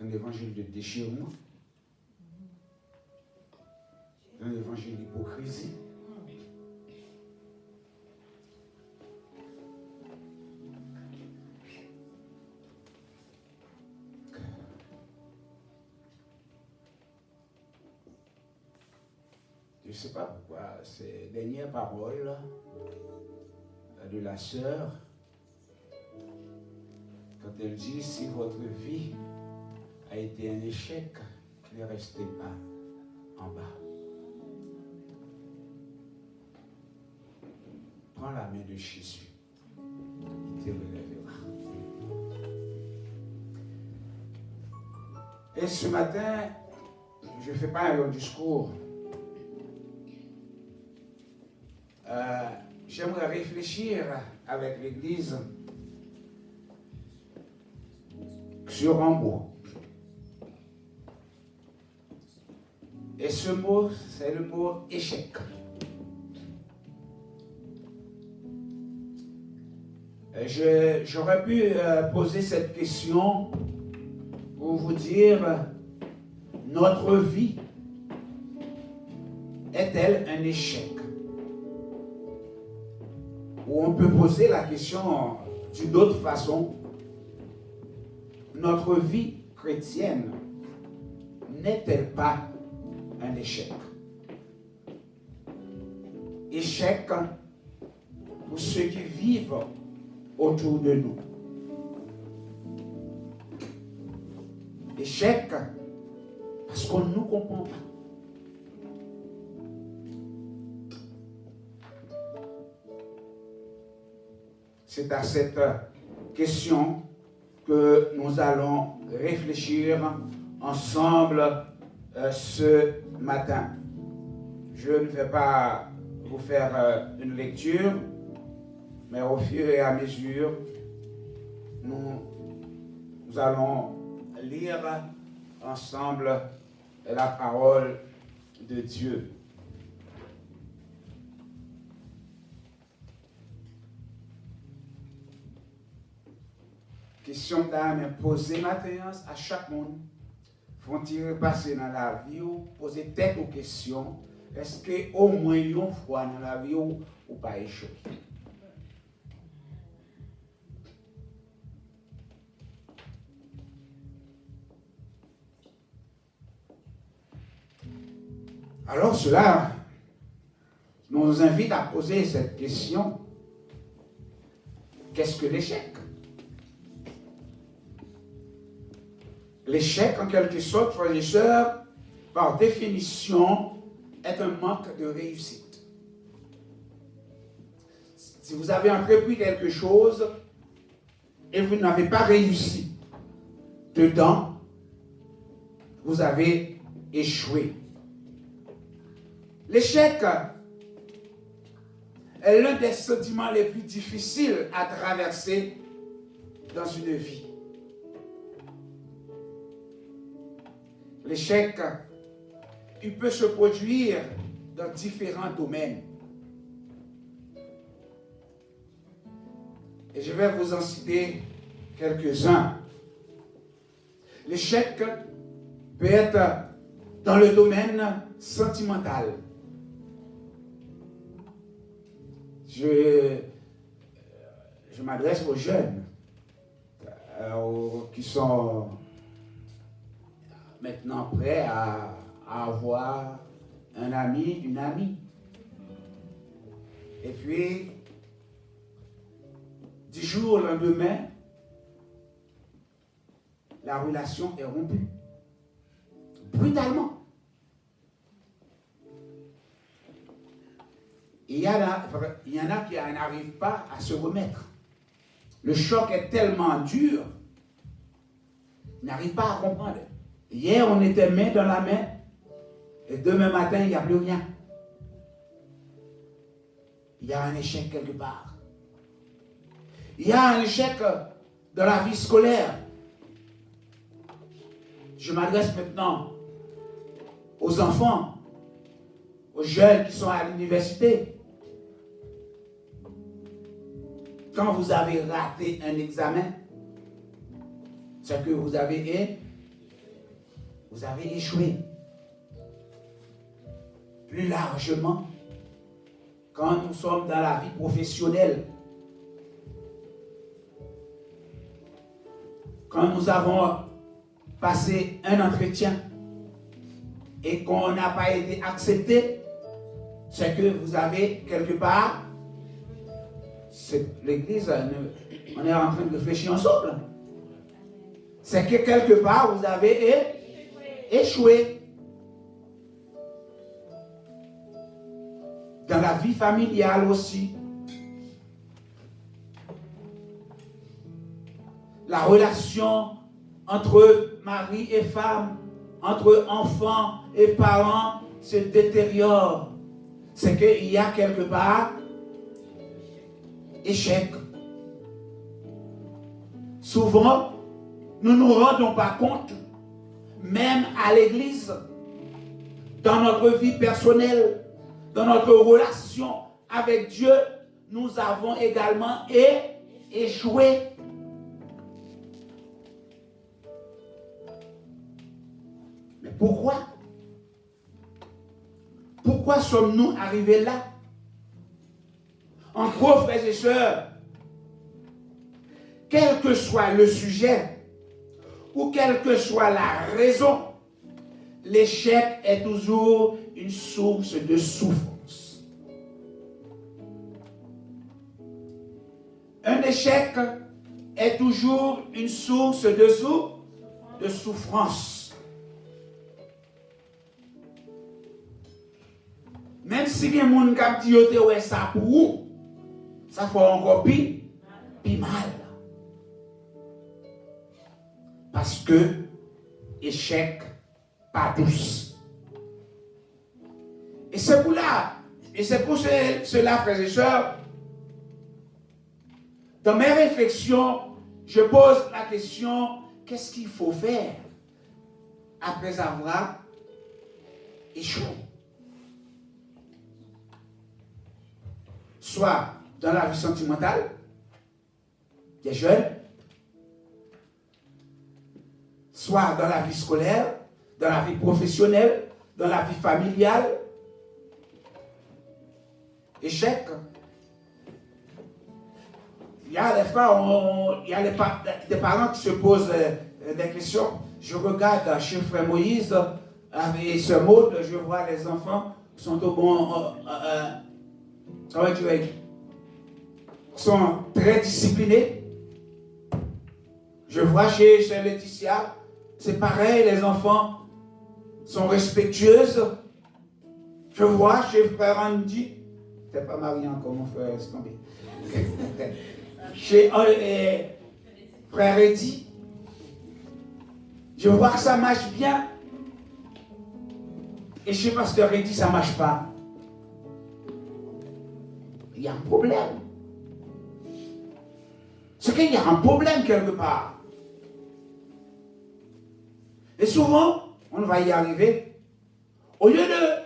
Un évangile de déchirement, un évangile d'hypocrisie, je ne sais pas pourquoi, ces dernières paroles de la sœur, quand elle dit si votre vie a été un échec, ne restez pas en bas. Prends la main de Jésus, il te relèvera. Et ce matin, je ne fais pas un long discours. J'aimerais réfléchir avec l'Église sur un mot. Et ce mot, c'est le mot échec. J'aurais pu poser cette question pour vous dire, notre vie est-elle un échec? Ou on peut poser la question d'une autre façon, notre vie chrétienne n'est-elle pas un échec? Échec pour ceux qui vivent autour de nous. Échec parce qu'on ne nous comprend pas. C'est à cette question que nous allons réfléchir ensemble ce matin. Je ne vais pas vous faire une lecture, mais au fur et à mesure, nous allons lire ensemble la parole de Dieu. Question d'âme posée matin à chaque monde. Font-ils passer dans la vie ou poser tête aux questions? Est-ce qu'au moins une fois dans la vie ou pas échoué? Alors cela nous invite à poser cette question. Qu'est-ce que l'échec? L'échec, en quelque sorte, frères et sœurs, par définition, est un manque de réussite. Si vous avez entrepris quelque chose et vous n'avez pas réussi dedans, vous avez échoué. L'échec est l'un des sentiments les plus difficiles à traverser dans une vie. L'échec, il peut se produire dans différents domaines. Et je vais vous en citer quelques-uns. L'échec peut être dans le domaine sentimental. Je m'adresse aux jeunes qui sont maintenant prêts à avoir un ami, une amie. Et puis, du jour au lendemain, la relation est rompue. Brutalement. Il y en a qui n'arrivent pas à se remettre. Le choc est tellement dur, ils n'arrivent pas à comprendre. Hier, on était main dans la main, Et demain matin, il n'y a plus rien. Il y a un échec quelque part. Il y a un échec dans la vie scolaire. Je m'adresse maintenant aux enfants, aux jeunes qui sont à l'université. Quand vous avez raté un examen, c'est que vous avez échoué. Plus largement, quand nous sommes dans la vie professionnelle, quand nous avons passé un entretien et qu'on n'a pas été accepté, c'est que vous avez quelque part, l'église, on est en train de réfléchir ensemble, c'est que quelque part vous avez échoué. Dans la vie familiale aussi. La relation entre mari et femme, entre enfants et parents se détériore. C'est qu'il y a quelque part échec. Souvent, nous ne nous rendons pas compte, même à l'église, dans notre vie personnelle, dans notre relation avec Dieu, nous avons également échoué. Mais pourquoi? Pourquoi sommes-nous arrivés là? En gros, frères et sœurs, quel que soit le sujet, ou quelle que soit la raison, l'échec est toujours une source de souffrance. Un échec est toujours une source de souffrance. Même si les gens qui disent ça pour vous, ça fait encore pire mal. Parce que échec pas douce. Et c'est pour cela, frères et sœurs, dans mes réflexions, je pose la question, qu'est-ce qu'il faut faire après avoir échoué? Soit dans la vie sentimentale, des jeunes, soit dans la vie scolaire, dans la vie professionnelle, dans la vie familiale. Échec. Il y a des fois, il y a des parents qui se posent des questions. Je regarde chez Frère Moïse avec ce mot, je vois les enfants qui sont au bon, sont très disciplinés. Je vois chez Laetitia, c'est pareil, les enfants sont respectueuses. Je vois chez Frère Andy, t'es pas marié encore, mon frère, c'est tombé. Chez Frère Eddy, je vois que ça marche bien. Et chez Pasteur Eddy, ça ne marche pas. Il y a un problème. C'est qu'il y a un problème quelque part. Et souvent, on va y arriver. Au lieu de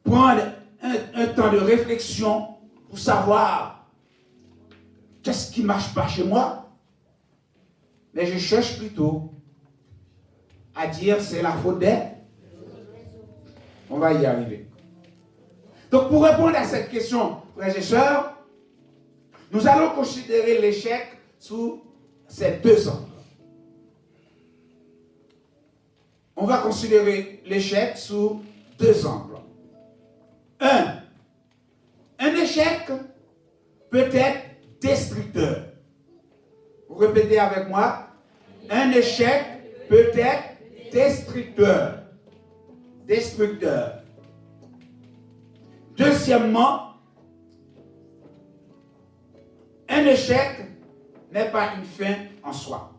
prendre un temps de réflexion pour savoir qu'est-ce qui ne marche pas chez moi, mais je cherche plutôt à dire c'est la faute des. On va y arriver. Donc pour répondre à cette question, frères et sœurs, nous allons considérer l'échec sous ces deux angles. On va considérer l'échec sous deux angles. Un échec peut être destructeur. Vous répétez avec moi. Un échec peut être destructeur. Destructeur. Deuxièmement, un échec n'est pas une fin en soi.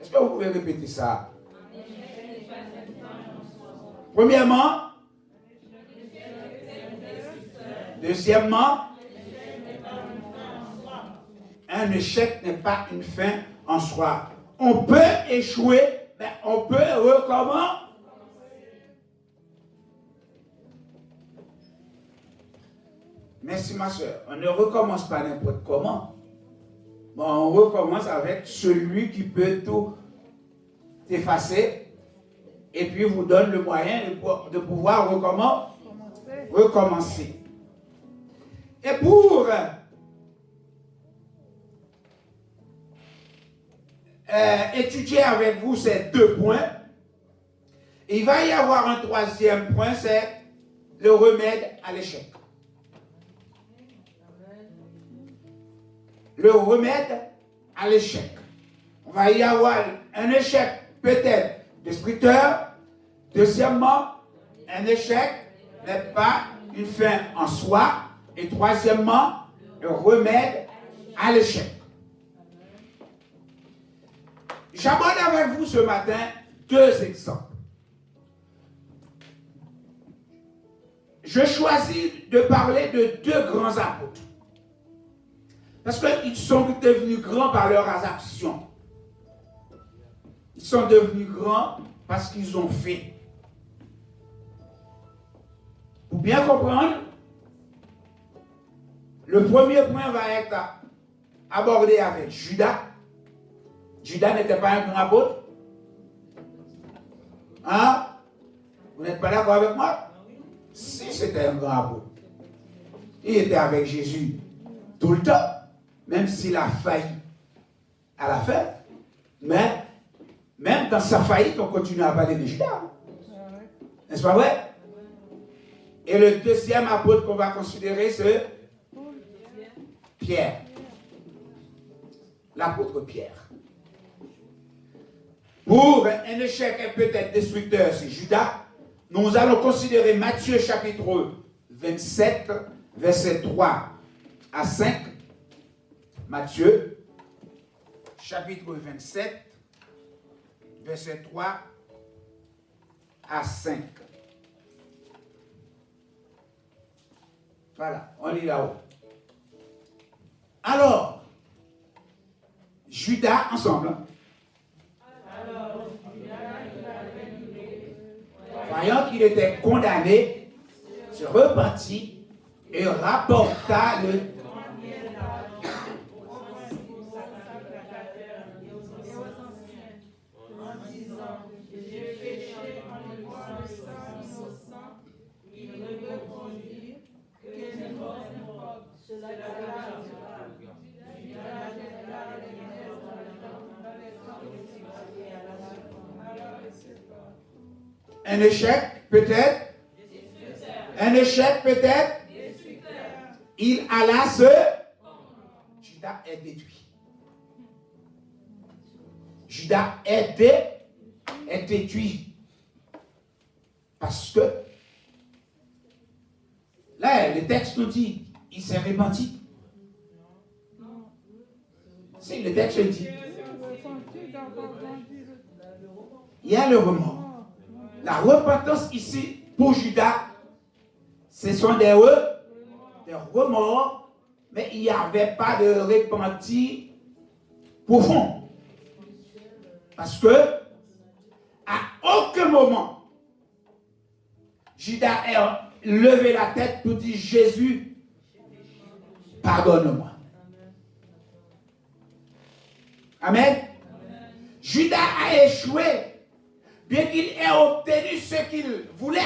Est-ce que vous pouvez répéter ça? Premièrement, deuxièmement, un échec n'est pas une fin en soi. On peut échouer, mais on peut recommencer. Merci ma soeur. On ne recommence pas n'importe comment. Bon, on recommence avec celui qui peut tout effacer et puis vous donne le moyen de pouvoir recommencer. Et pour étudier avec vous ces 2 points, il va y avoir un 3e point, c'est le remède à l'échec. Le remède à l'échec. On va y avoir un échec peut-être destructeur. Deuxièmement, un échec n'est pas une fin en soi. Et troisièmement, le remède à l'échec. J'aborde avec vous ce matin 2 exemples. Je choisis de parler de 2 grands apôtres. Parce qu'ils sont devenus grands par leurs actions. Ils sont devenus grands parce qu'ils ont fait. Pour bien comprendre, le premier point va être abordé avec Judas. Judas n'était pas un grand apôtre. Hein? Vous n'êtes pas d'accord avec moi? Si c'était un grand apôtre. Il était avec Jésus tout le temps. Même s'il a failli à la fin, mais même dans sa faillite, on continue à parler de Judas. N'est-ce pas vrai? Et le deuxième apôtre qu'on va considérer, c'est Pierre. L'apôtre Pierre. Pour un échec peut-être destructeur, c'est Judas. Nous allons considérer Matthieu chapitre 27, versets 3 à 5. Matthieu, chapitre 27, verset 3 à 5. Voilà, on lit là-haut. Alors, Judas, ensemble. Voyant qu'il était condamné, se repentit et rapporta le un échec peut-être. Un échec peut-être. Il alla se. Judas est détruit. Judas est détruit. Parce que là, le texte nous dit, il s'est repenti. Si le texte dit, il y a le remords. La repentance ici, pour Judas, ce sont des remords, mais il n'y avait pas de repenti profond. Parce que, à aucun moment, Judas a levé la tête pour dire, Jésus, pardonne-moi. Amen. Judas a échoué. Bien qu'il ait obtenu ce qu'il voulait.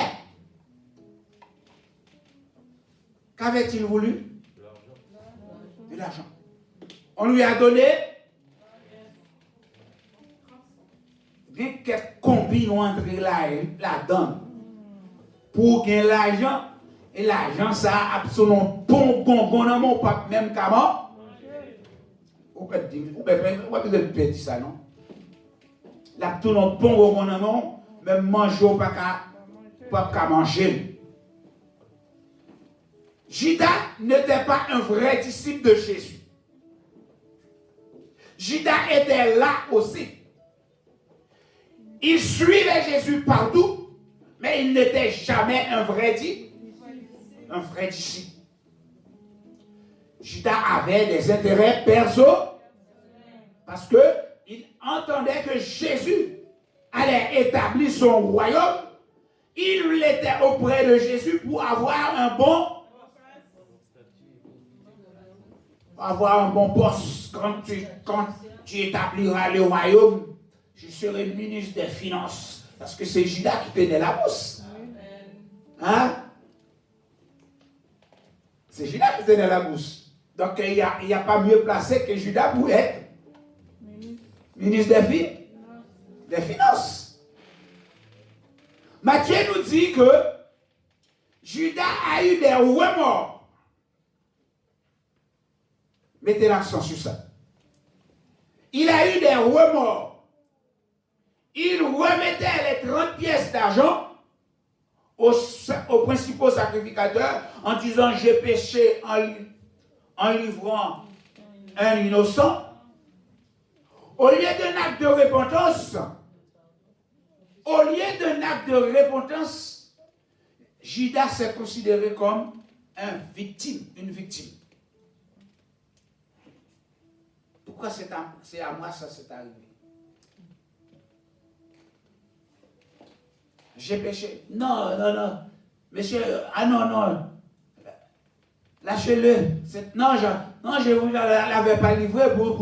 Qu'avait-il voulu? De l'argent. On lui a donné bien quelques combines entre là-dedans pour gagner l'argent. Et l'argent, ça a absolument bon dans mon pape, même qu'à moi. Vous pouvez dire ça, non? Là, tout le monde bon au non, même manger ou pas manger. Judas n'était pas un vrai disciple de Jésus. Judas était là aussi. Il suivait Jésus partout, mais il n'était jamais un vrai disciple. Judas avait des intérêts personnels parce qu'il entendait que Jésus allait établir son royaume. Il était auprès de Jésus pour avoir un bon poste. Quand tu établiras le royaume, je serai ministre des Finances. Parce que c'est Judas qui tenait la bourse. Hein? C'est Judas qui tenait la bourse. Donc il n'y a pas mieux placé que Judas pour être ministre des Finances. Matthieu nous dit que Judas a eu des remords. Mettez l'accent sur ça. Il a eu des remords. Il remettait les 30 pièces d'argent aux principaux sacrificateurs en disant j'ai péché en livrant un innocent. Au lieu d'un acte de repentance, Judas s'est considéré comme une victime. Pourquoi c'est à moi ça s'est arrivé? J'ai péché. Non. Monsieur, non. Lâchez-le. Non, je ne vous l'avais pas livré pour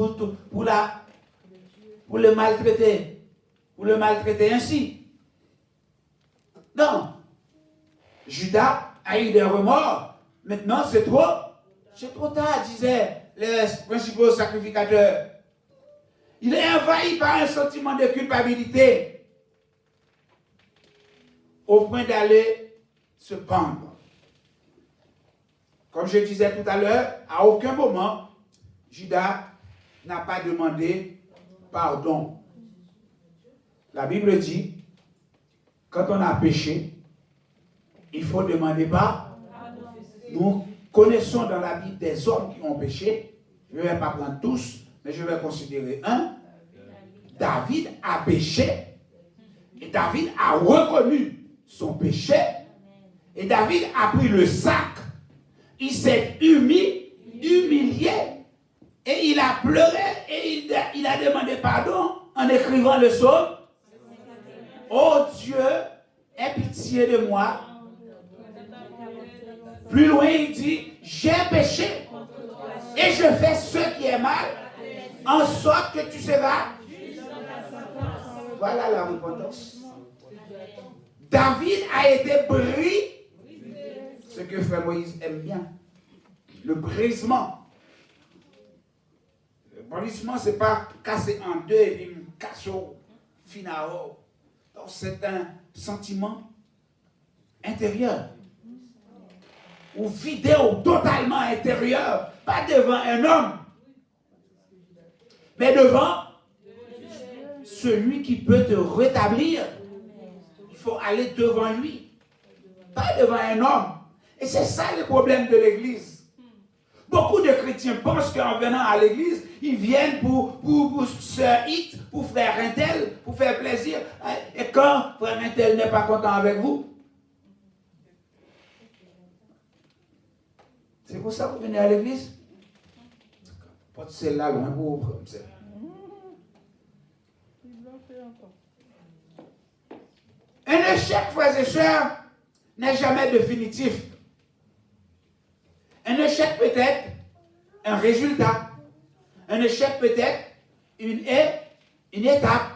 le maltraiter. Pour le maltraiter ainsi. Non. Judas a eu des remords. Maintenant, c'est trop tard, disaient les principaux sacrificateurs. Il est envahi par un sentiment de culpabilité au point d'aller se pendre. Comme je disais tout à l'heure, à aucun moment, Judas n'a pas demandé pardon. La Bible dit, quand on a péché, il faut demander pardon. Nous connaissons dans la Bible des hommes qui ont péché. Je ne vais pas prendre tous, mais je vais considérer un. David a péché et David a reconnu son péché et David a pris le sac. Il s'est humilié et il a pleuré et il a demandé pardon en écrivant le psaume. Oh Dieu, aie pitié de moi. Plus loin, il dit, j'ai péché et je fais ce qui est mal, en sorte que tu seras. Voilà la repentance. David a été brisé, ce que frère Moïse aime bien, le brisement. Le brisement, ce n'est pas casser en deux et puis casser au finao. C'est un sentiment intérieur. Ou vidéo totalement intérieur, pas devant un homme, mais devant celui qui peut te rétablir. Il faut aller devant lui, pas devant un homme. Et c'est ça le problème de l'église. Beaucoup de chrétiens pensent qu'en venant à l'église, ils viennent pour sœur Hit, pour frère Intel, pour faire plaisir. Et quand frère Intel n'est pas content avec vous, c'est pour ça que vous venez à l'église? Pas de celle-là, loin pour comme ça. Un échec, frères et sœurs, n'est jamais définitif. Un échec peut être un résultat. Un échec peut être une étape.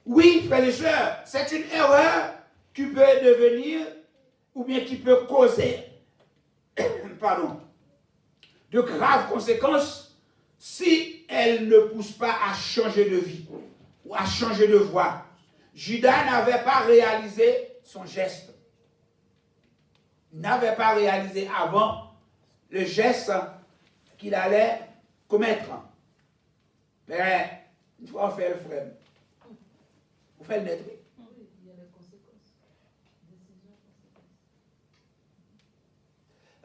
Oui, frères et sœurs, c'est une erreur qui peut devenir ou bien qui peut causer de graves conséquences si elle ne pousse pas à changer de vie ou à changer de voie. Judas n'avait pas réalisé son geste. Il n'avait pas réalisé avant le geste qu'il allait commettre. Mais il faut en faire le frère. Il faut le net.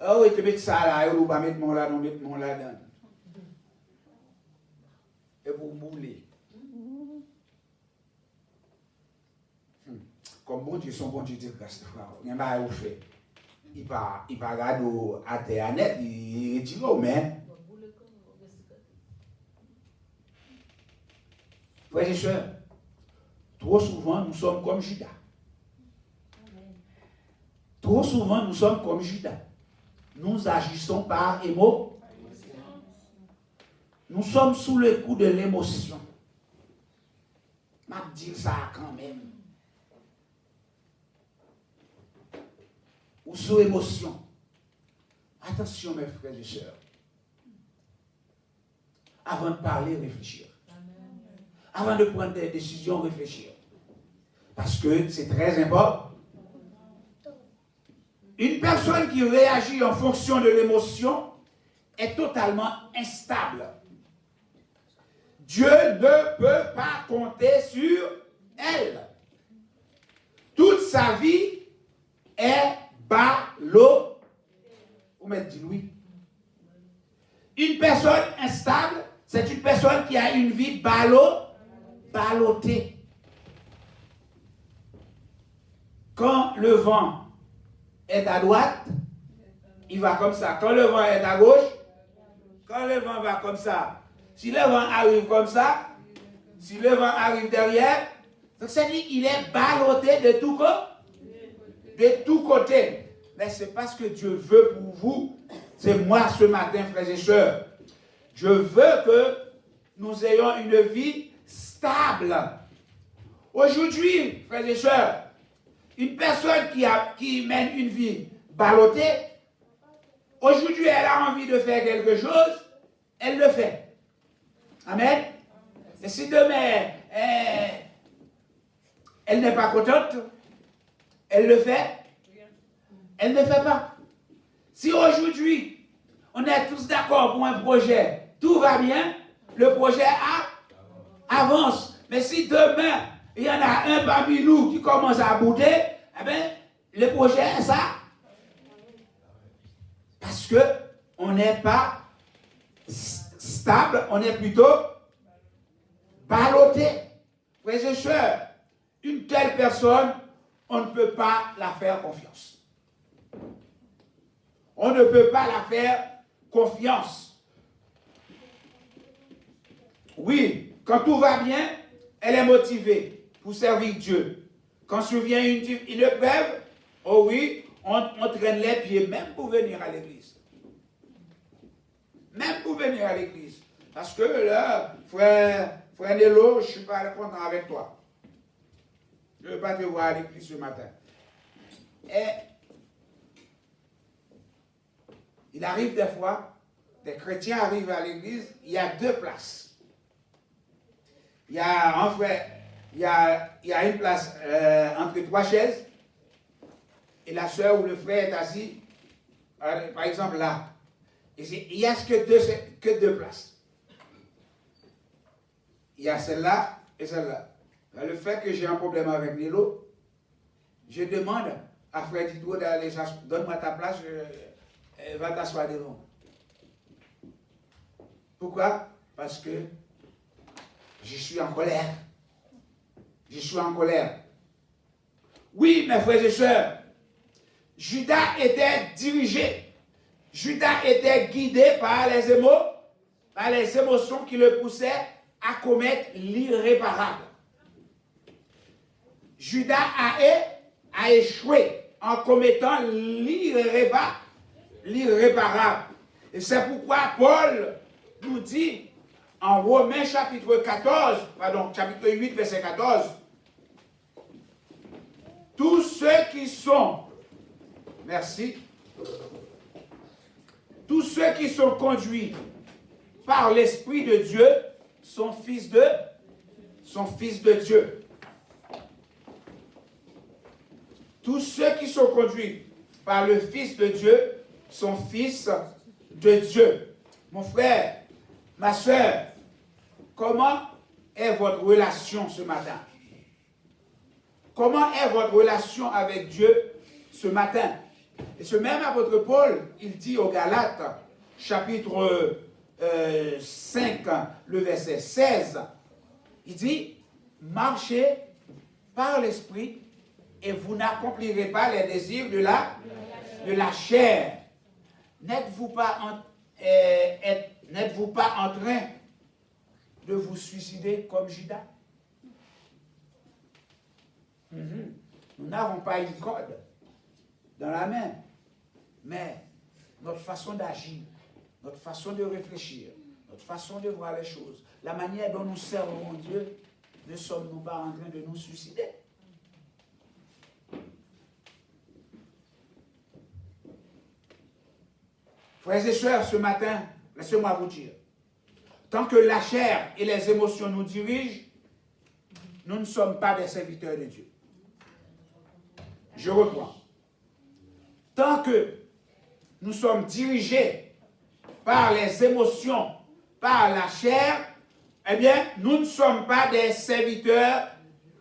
Oh, il te met ça là, il va mettre mon là, non mettre mon là dedans. Et vous bouler. comme bon Dieu, son bon Dieu de grâce, frère. Il n'y a pas fait. Il ne pas regarder à terre net, il dit oh, mais. Frères et sœurs, trop souvent nous sommes comme Judas. Trop souvent nous sommes comme Judas. Nous agissons par émotion. Nous sommes sous le coup de l'émotion. Je vais dire ça quand même. Ou sous émotion. Attention mes frères et sœurs. Avant de parler, réfléchir. Avant de prendre des décisions, réfléchir. Parce que c'est très important. Une personne qui réagit en fonction de l'émotion est totalement instable. Dieu ne peut pas compter sur elle. Toute sa vie est ballot. Vous m'avez dit oui. Une personne instable, c'est une personne qui a une vie ballottée. Quand le vent est à droite, il va comme ça. Quand le vent est à gauche, quand le vent va comme ça, si le vent arrive comme ça, si le vent arrive derrière, donc ça dit il est ballotté de tout côté. Mais c'est pas ce que Dieu veut pour vous. C'est moi ce matin, frères et sœurs. Je veux que nous ayons une vie stable. Aujourd'hui, frères et sœurs, une personne qui mène une vie ballottée, aujourd'hui elle a envie de faire quelque chose, elle le fait. Amen. Et si demain elle n'est pas contente, elle le fait, elle ne fait pas. Si aujourd'hui on est tous d'accord pour un projet, tout va bien, le projet avance. Mais si demain il y en a un parmi nous qui commence à bouder, eh bien, le projet est ça. Parce que on n'est pas stable, on est plutôt ballotté. Frères et sœurs, une telle personne, on ne peut pas la faire confiance. On ne peut pas la faire confiance. Oui, quand tout va bien, elle est motivée pour servir Dieu. Quand survient une épreuve, oh oui, on traîne les pieds même pour venir à l'église. Même pour venir à l'église. Parce que là, frère Nello, je ne suis pas content avec toi. Je ne veux pas te voir à l'église ce matin. Et il arrive des fois, des chrétiens arrivent à l'église, il y a deux places. Il y a un frère, il y a une place entre trois chaises, et la soeur ou le frère est assis, par exemple là. Et il n'y a que deux places. Il y a celle-là et celle-là. Le fait que j'ai un problème avec Nilo, je demande à Frère Dido d'aller, donne-moi ta place, va t'asseoir devant. Pourquoi? Parce que je suis en colère. Je suis en colère. Oui, mes frères et sœurs, Judas était dirigé. Judas était guidé par les émotions qui le poussaient à commettre l'irréparable. Judas a échoué en commettant l'irréparable. Et c'est pourquoi Paul nous dit en Romains chapitre 8, verset 14, tous ceux qui sont, tous ceux qui sont conduits par l'Esprit de Dieu sont fils de Dieu. Tous ceux qui sont conduits par le Fils de Dieu sont fils de Dieu. Mon frère, ma soeur, comment est votre relation ce matin? Comment est votre relation avec Dieu ce matin? Et ce même apôtre Paul, il dit aux Galates, chapitre 5, le verset 16, il dit, marchez par l'Esprit et vous n'accomplirez pas les désirs de la chair. N'êtes-vous pas en train de vous suicider comme Judas? Nous n'avons pas une corde dans la main, mais notre façon d'agir, notre façon de réfléchir, notre façon de voir les choses, la manière dont nous servons Dieu, ne sommes-nous pas en train de nous suicider? Frères et sœurs, ce matin, laissez-moi vous dire, tant que la chair et les émotions nous dirigent, nous ne sommes pas des serviteurs de Dieu. Je reprends. Tant que nous sommes dirigés par les émotions, par la chair, eh bien, nous ne sommes pas des serviteurs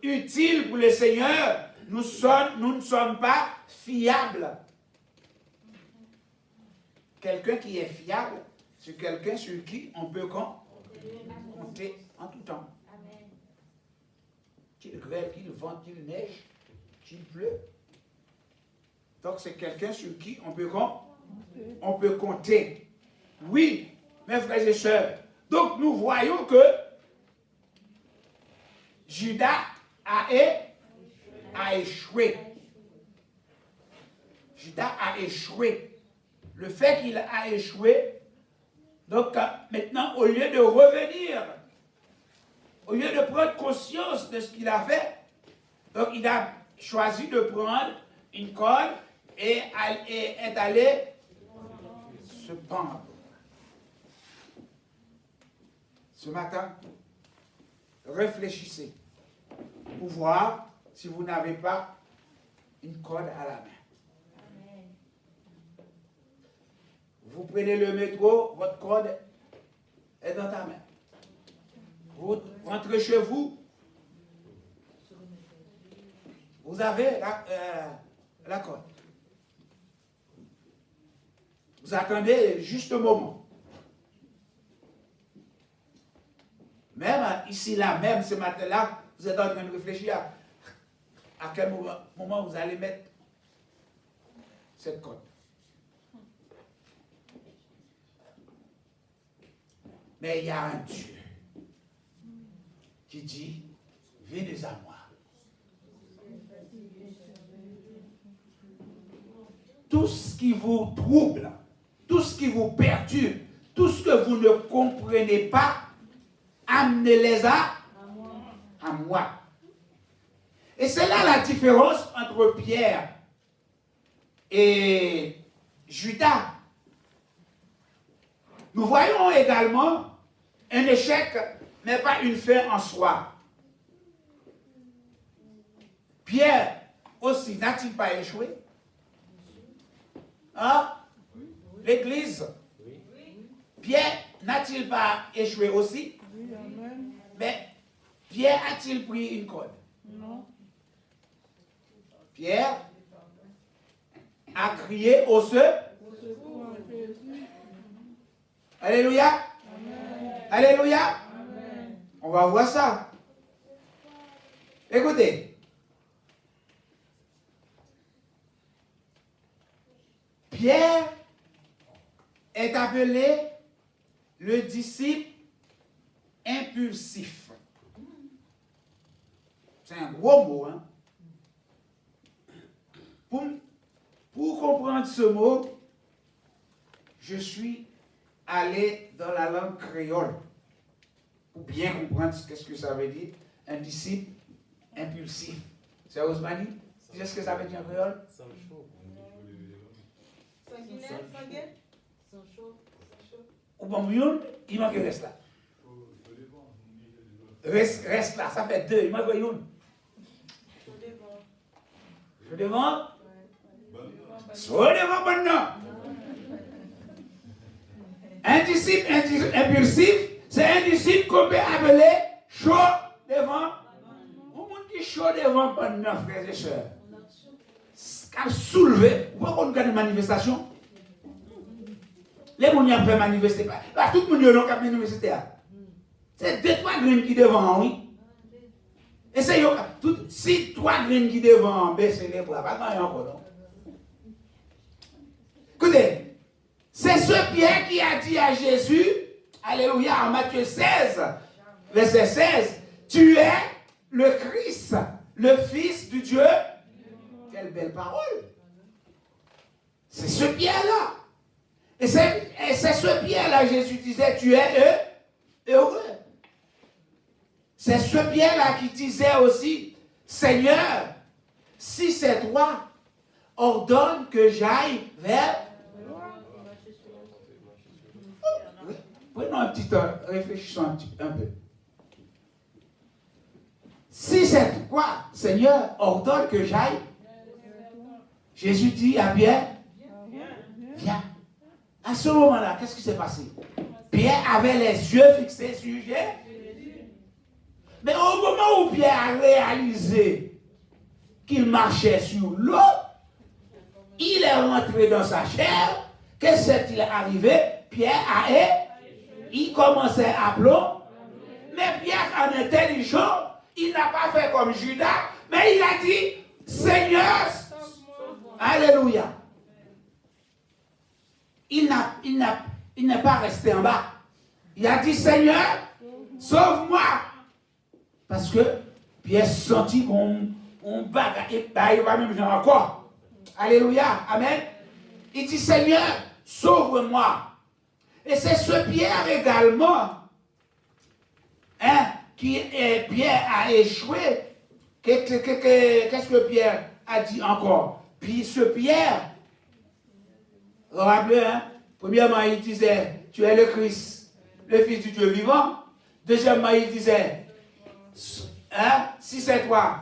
utiles pour le Seigneur. Nous ne sommes pas fiables. Quelqu'un qui est fiable, c'est quelqu'un sur qui on peut compter en tout temps. Qu'il grêle, qu'il vente, qu'il neige, qu'il pleut. Donc c'est quelqu'un sur qui on peut compter. Oui, mes frères et sœurs. Donc nous voyons que Judas a échoué. Judas a échoué. Le fait qu'il a échoué, donc maintenant, au lieu de revenir, au lieu de prendre conscience de ce qu'il a fait, donc il a choisi de prendre une corde et est allé se pendre. Ce matin, réfléchissez pour voir si vous n'avez pas une corde à la main. Vous prenez le métro, votre corde est dans ta main. Vous rentrez chez vous, vous avez la corde. Vous attendez juste un moment. Même ici, là, même ce matin-là, vous êtes en train de réfléchir à quel moment vous allez mettre cette corde. Mais il y a un Dieu qui dit, venez à moi. Tout ce qui vous trouble, tout ce qui vous perturbe, tout ce que vous ne comprenez pas, amenez-les à moi. Et c'est là la différence entre Pierre et Judas. Nous voyons également un échec n'est pas une fin en soi. Pierre aussi n'a-t-il pas échoué? Hein? L'Église? Pierre n'a-t-il pas échoué aussi? Mais Pierre a-t-il pris une corde? Non. Pierre a crié au secours. Alléluia. Amen. Alléluia. Amen. On va voir ça. Écoutez. Pierre est appelé le disciple impulsif. C'est un gros mot, hein? Pour comprendre ce mot, je suis allé dans la langue créole pour bien comprendre ce que ça veut dire, un disciple impulsif. C'est Osmani? Tu sais ce que ça veut dire en créole? Ou bon, il manque reste là. Reste là, ça fait deux, il manque une. Je devant? Soit devant maintenant. Un disciple impulsif, c'est un disciple qu'on peut appeler chaud devant. Au monde qui chaud devant pendant, frères et sœurs. Quand soulevé, vous voyez qu'on a une manifestation. Les gens qui ont fait manifester. Là, tout le monde a manifesté. C'est deux, trois graines qui devant, oui. Et c'est Si trois graines qui devant baisser les bras, pas gagner encore, non? Écoutez, c'est ce Pierre qui a dit à Jésus, alléluia, en Matthieu 16, verset 16, tu es le Christ, le Fils du Dieu. Quelle belle parole. C'est ce Pierre-là. Et c'est ce Pierre-là, Jésus disait, tu es heureux. C'est ce Pierre-là qui disait aussi, Seigneur, si c'est toi, ordonne que j'aille vers... Prenons un petit temps, réfléchissons un peu. Si c'est toi, Seigneur, ordonne que j'aille. Jésus dit à Pierre, viens. À ce moment-là, qu'est-ce qui s'est passé? Pierre avait les yeux fixés sur Jésus. Mais au moment où Pierre a réalisé qu'il marchait sur l'eau, il est rentré dans sa chair. Qu'est-ce qui est arrivé? Pierre il commençait à plomber. Mais Pierre, en intelligent, il n'a pas fait comme Judas, mais il a dit, Seigneur, alléluia. Il n'est pas resté en bas. Il a dit, Seigneur, sauve-moi. Parce que Pierre sentit qu'on bagarre, et il va même venir encore. Alléluia, amen. Il dit, Seigneur, sauve-moi. Et c'est ce Pierre également, Pierre a échoué. Qu'est-ce que Pierre a dit encore? Puis ce Pierre, rappelez, premièrement, il disait, tu es le Christ, le Fils du Dieu vivant. Deuxièmement, il disait, si c'est toi.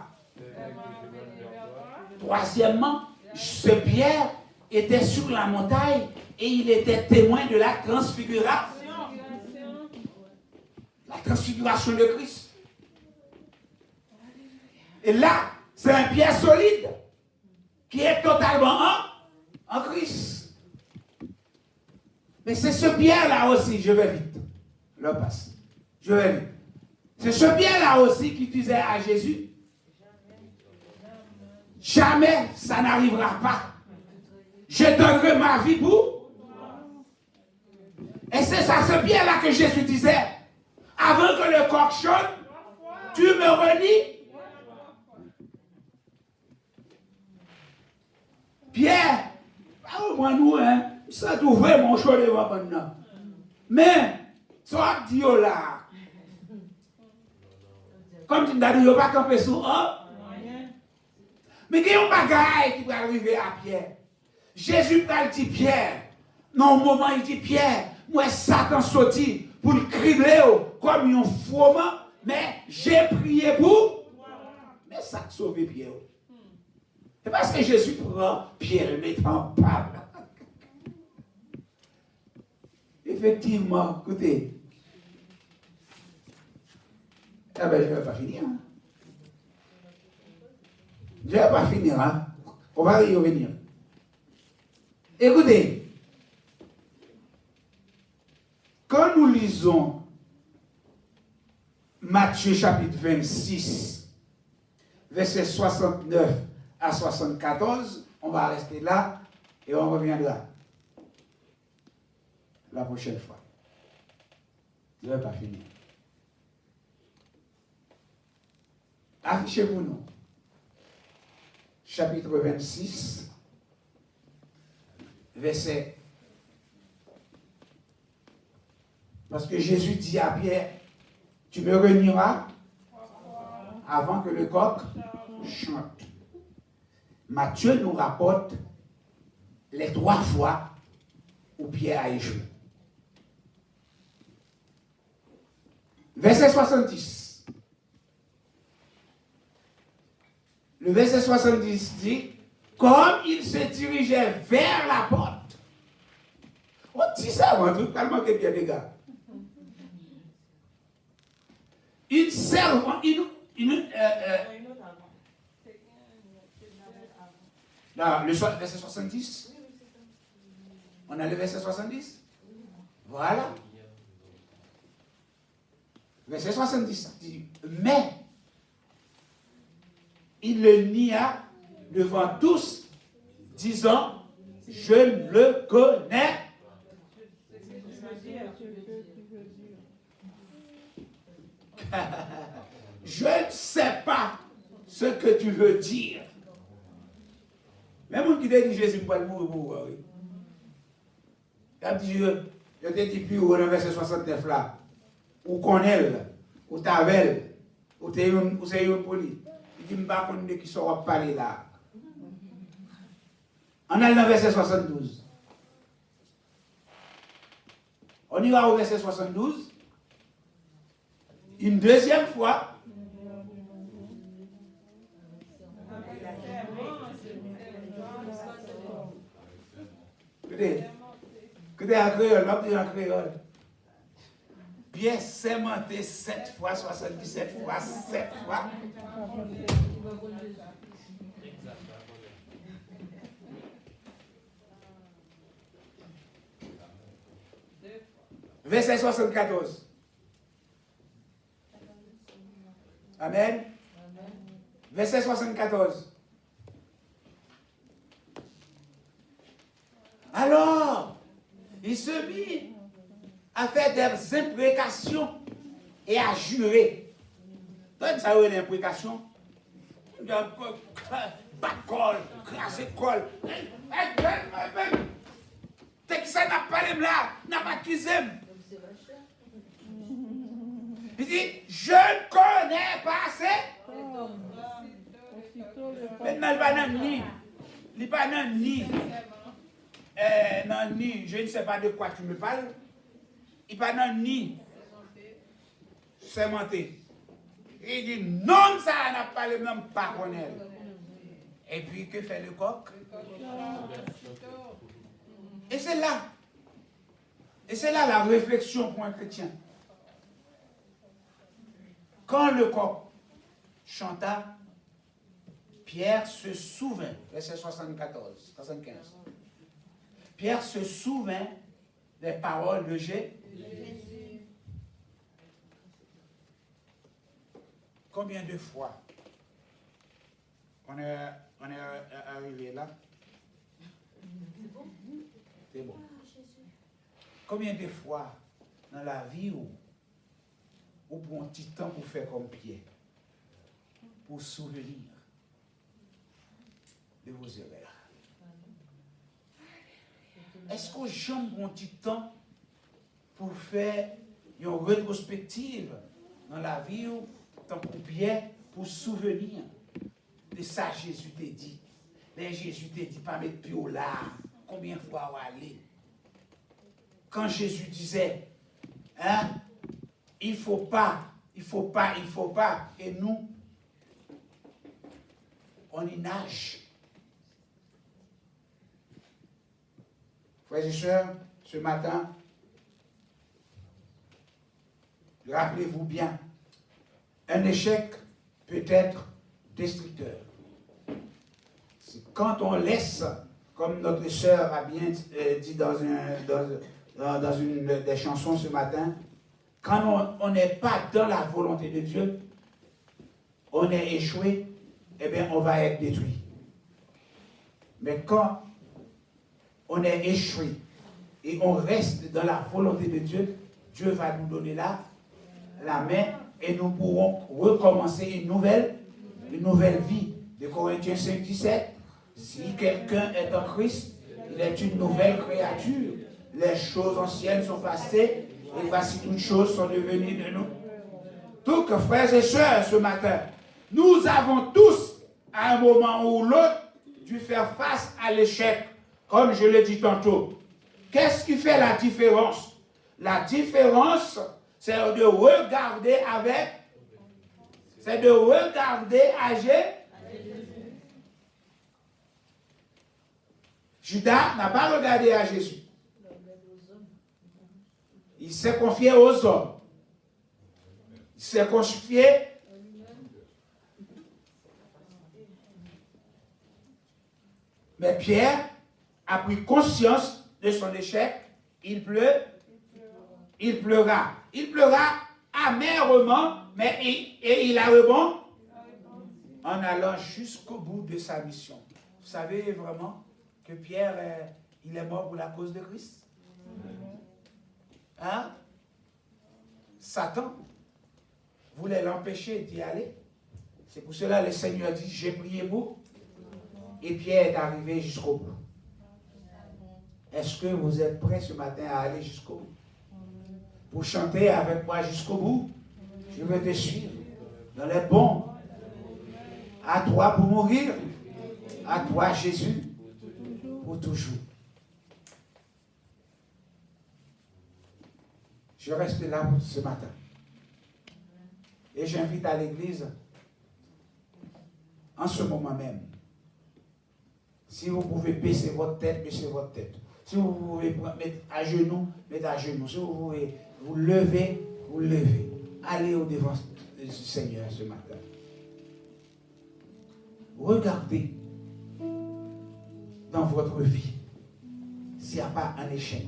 Troisièmement, ce Pierre était sur la montagne et il était témoin de la transfiguration. La transfiguration de Christ. Et là, c'est un Pierre solide qui est totalement en Christ. Mais c'est ce Pierre-là aussi, je vais vite. Le passe. Je vais vite. C'est ce Pierre-là aussi qui disait à Jésus, jamais ça n'arrivera pas. Je donnerai ma vie pour. Et c'est ça, ce Pierre-là que Jésus disait, avant que le coq chante, tu me renies. Pierre, moi nous, ça t'ouvre mon choix de maintenant. Mais, ça dit là, comme tu n'as dit, il n'y a pas campé sur un. Mais il y a un bagage qui va arriver à Pierre. Jésus va dire Pierre. Non, au moment il dit Pierre, moi Satan sorti pour le cribler comme un froment, mais j'ai prié pour. Mais ça a sauvé Pierre. C'est parce que Jésus prend Pierre et met en pable. Effectivement, écoutez. Eh bien, je ne vais pas finir. Je ne vais pas finir. On va y revenir. Écoutez. Quand nous lisons Matthieu chapitre 26, versets 69 à 74, on va rester là et on reviendra la prochaine fois. Je ne vais pas finir. Affichez-vous nous. Chapitre 26, verset. Parce que Jésus dit à Pierre, tu me renieras avant que le coq chante. Matthieu nous rapporte les 3 fois où Pierre a échoué. Verset 70. Le verset 70 dit, comme il se dirigeait vers la porte. On dit ça avant tout, tellement que bien des gars. Une servante, non, le verset 70. On a le verset 70. Voilà. Verset 70 dit, mais il le nia devant tous, disant, je ne le connais. Je ne sais pas ce que tu veux dire. Même qui dit Jésus ne peut pas mourir. Quand je te dis plus au verset 69 là, ou connaît, ou t'avel, ou c'est une poli. Il dit, je ne sais pas qui sera parler là. On a le verset 72. On y va au verset 72. Une deuxième fois. Écoutez, en créole, en créole. Bien sémenté 7 fois, 77 fois, 7 fois. Verset 74. Amen. Verset 74. Alors, il se mit à faire des imprécations et à jurer. Donc, ça a eu l'imprécation. Bat-col, crasse-col. T'es que ça n'a pas les là, n'a pas accusé. Il dit, je ne connais pas assez. Maintenant, il va dans ni. Il va dans ni. Non, ni. Je ne sais pas de quoi tu me parles. Il va dans ni. Sémenté. Il dit, non, ça n'a pas le même paronnel. Et puis, que fait le coq? Et c'est là. Et c'est là la réflexion pour un chrétien. Quand le coq chanta, Pierre se souvint, verset 74, 75. Pierre se souvint des paroles de Jésus. Combien de fois on est arrivé là? C'est bon. Combien de fois dans la vie où prend un petit temps pour faire comme Pierre, pour souvenir de vos erreurs? Est-ce qu'on jamais prend un petit temps pour faire une rétrospective dans la vie où, tant pour Pierre, pour souvenir de ça Jésus t'a dit? Mais Jésus t'a dit pas mettre pied au là. Combien de fois on va aller? Quand Jésus disait, hein, il faut pas, et nous, on y nage. Frères et sœurs, ce matin, rappelez-vous bien, un échec peut être destructeur. C'est quand on laisse, comme notre sœur a bien dit dans une des chansons ce matin, quand on n'est pas dans la volonté de Dieu, on est échoué, eh bien on va être détruit. Mais quand on est échoué et on reste dans la volonté de Dieu, Dieu va nous donner la main et nous pourrons recommencer une nouvelle vie. De Corinthiens 5, 17, si quelqu'un est en Christ, il est une nouvelle créature. Les choses anciennes sont passées et voici toutes choses sont devenues de nous. Donc, frères et sœurs, ce matin, nous avons tous, à un moment ou l'autre, dû faire face à l'échec, comme je l'ai dit tantôt. Qu'est-ce qui fait la différence? La différence, c'est de regarder à Jésus. Judas n'a pas regardé à Jésus. Il s'est confié aux hommes. Il s'est confié. Mais Pierre a pris conscience de son échec. Il pleura. Il pleura amèrement, mais il a rebondi. en allant jusqu'au bout de sa mission. Vous savez vraiment que Pierre, il est mort pour la cause de Christ? Hein? Satan voulait l'empêcher d'y aller. C'est pour cela que le Seigneur dit, j'ai prié pour. Et Pierre est arrivé jusqu'au bout. Est-ce que vous êtes prêts ce matin à aller jusqu'au bout? Pour chanter avec moi jusqu'au bout? Je veux te suivre dans les bons. À toi pour mourir. À toi Jésus. Pour toujours. Je reste là ce matin. Et j'invite à l'église, en ce moment même, si vous pouvez baisser votre tête, baissez votre tête. Si vous pouvez mettre à genoux, mettez à genoux. Si vous pouvez vous lever, vous levez. Allez au devant du Seigneur ce matin. Regardez dans votre vie s'il n'y a pas un échec.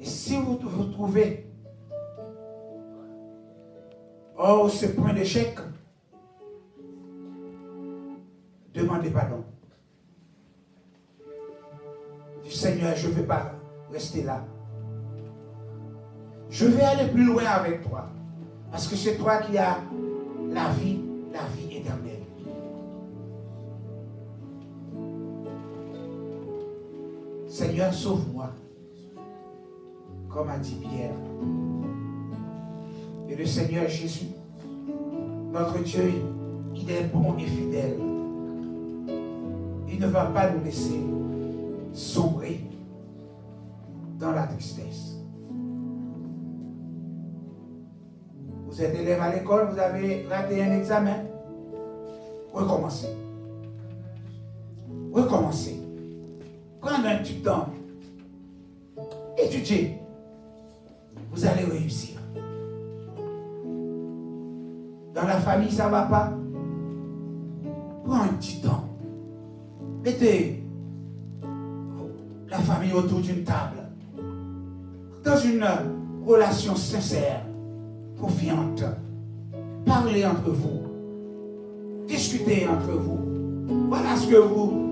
Et si vous vous trouvez hors ce point d'échec, demandez pardon. Du Seigneur, je ne veux pas rester là. Je vais aller plus loin avec toi. Parce que c'est toi qui as la vie éternelle. Seigneur, sauve-moi. Comme a dit Pierre. Et le Seigneur Jésus, notre Dieu, il est bon et fidèle. Il ne va pas nous laisser sombrer dans la tristesse. Vous êtes élève à l'école, vous avez raté un examen. Recommencez. Recommencez. Prenez un petit temps. Étudiez. Vous allez réussir. Dans la famille, ça ne va pas. Prends un petit temps. Mettez la famille autour d'une table. Dans une relation sincère, confiante. Parlez entre vous. Discutez entre vous. Voilà ce que vous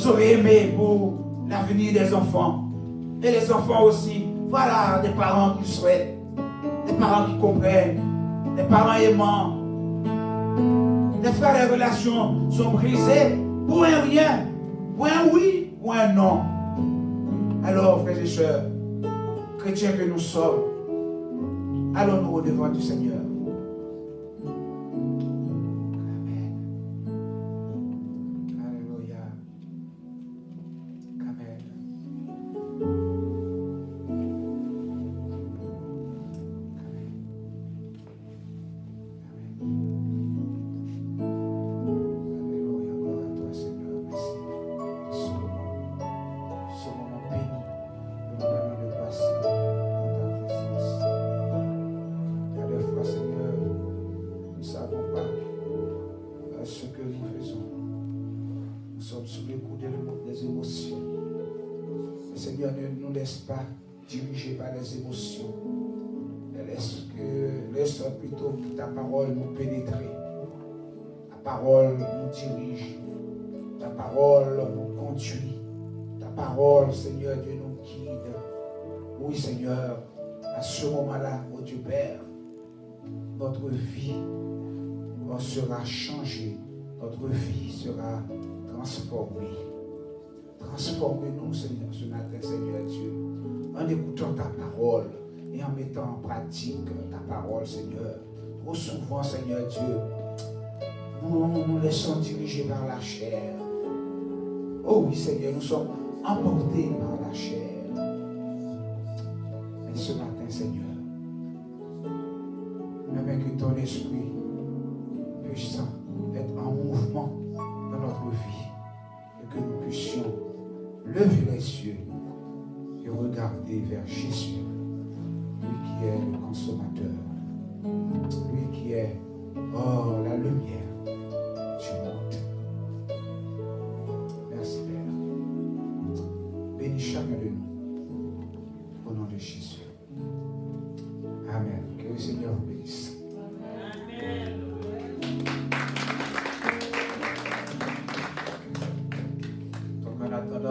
aurez aimé pour l'avenir des enfants. Et les enfants aussi. Voilà des parents qui souhaitent. Des parents qui comprennent. Des parents aimants. Des fois, les relations sont brisées pour un rien, pour un oui, pour un non. Alors, frères et sœurs, chrétiens que nous sommes, allons-nous au devant du Seigneur. Amen. Alléluia. Amen. Pas dirigé par les émotions. Laisse plutôt que ta parole nous pénètre. Ta parole nous dirige. Ta parole nous conduit. Ta parole, Seigneur Dieu, nous guide. Oui, Seigneur, à ce moment-là, oh Dieu Père, notre vie sera changée. Notre vie sera transformée. Transforme-nous, Seigneur, ce matin, Seigneur Dieu, en écoutant ta parole et en mettant en pratique ta parole, Seigneur. Trop souvent, Seigneur Dieu, nous laissons diriger par la chair. Oh oui, Seigneur, nous sommes emportés par la chair. Mais ce matin, Seigneur, même que ton esprit puissant être en mouvement dans notre vie et que nous puissions lever les yeux et regarder vers Jésus, lui qui est le consommateur, lui qui est la lumière du monde. Merci Père. Bénis chacun de nous au nom de Jésus. Amen. Que le Seigneur vous bénisse. Amen.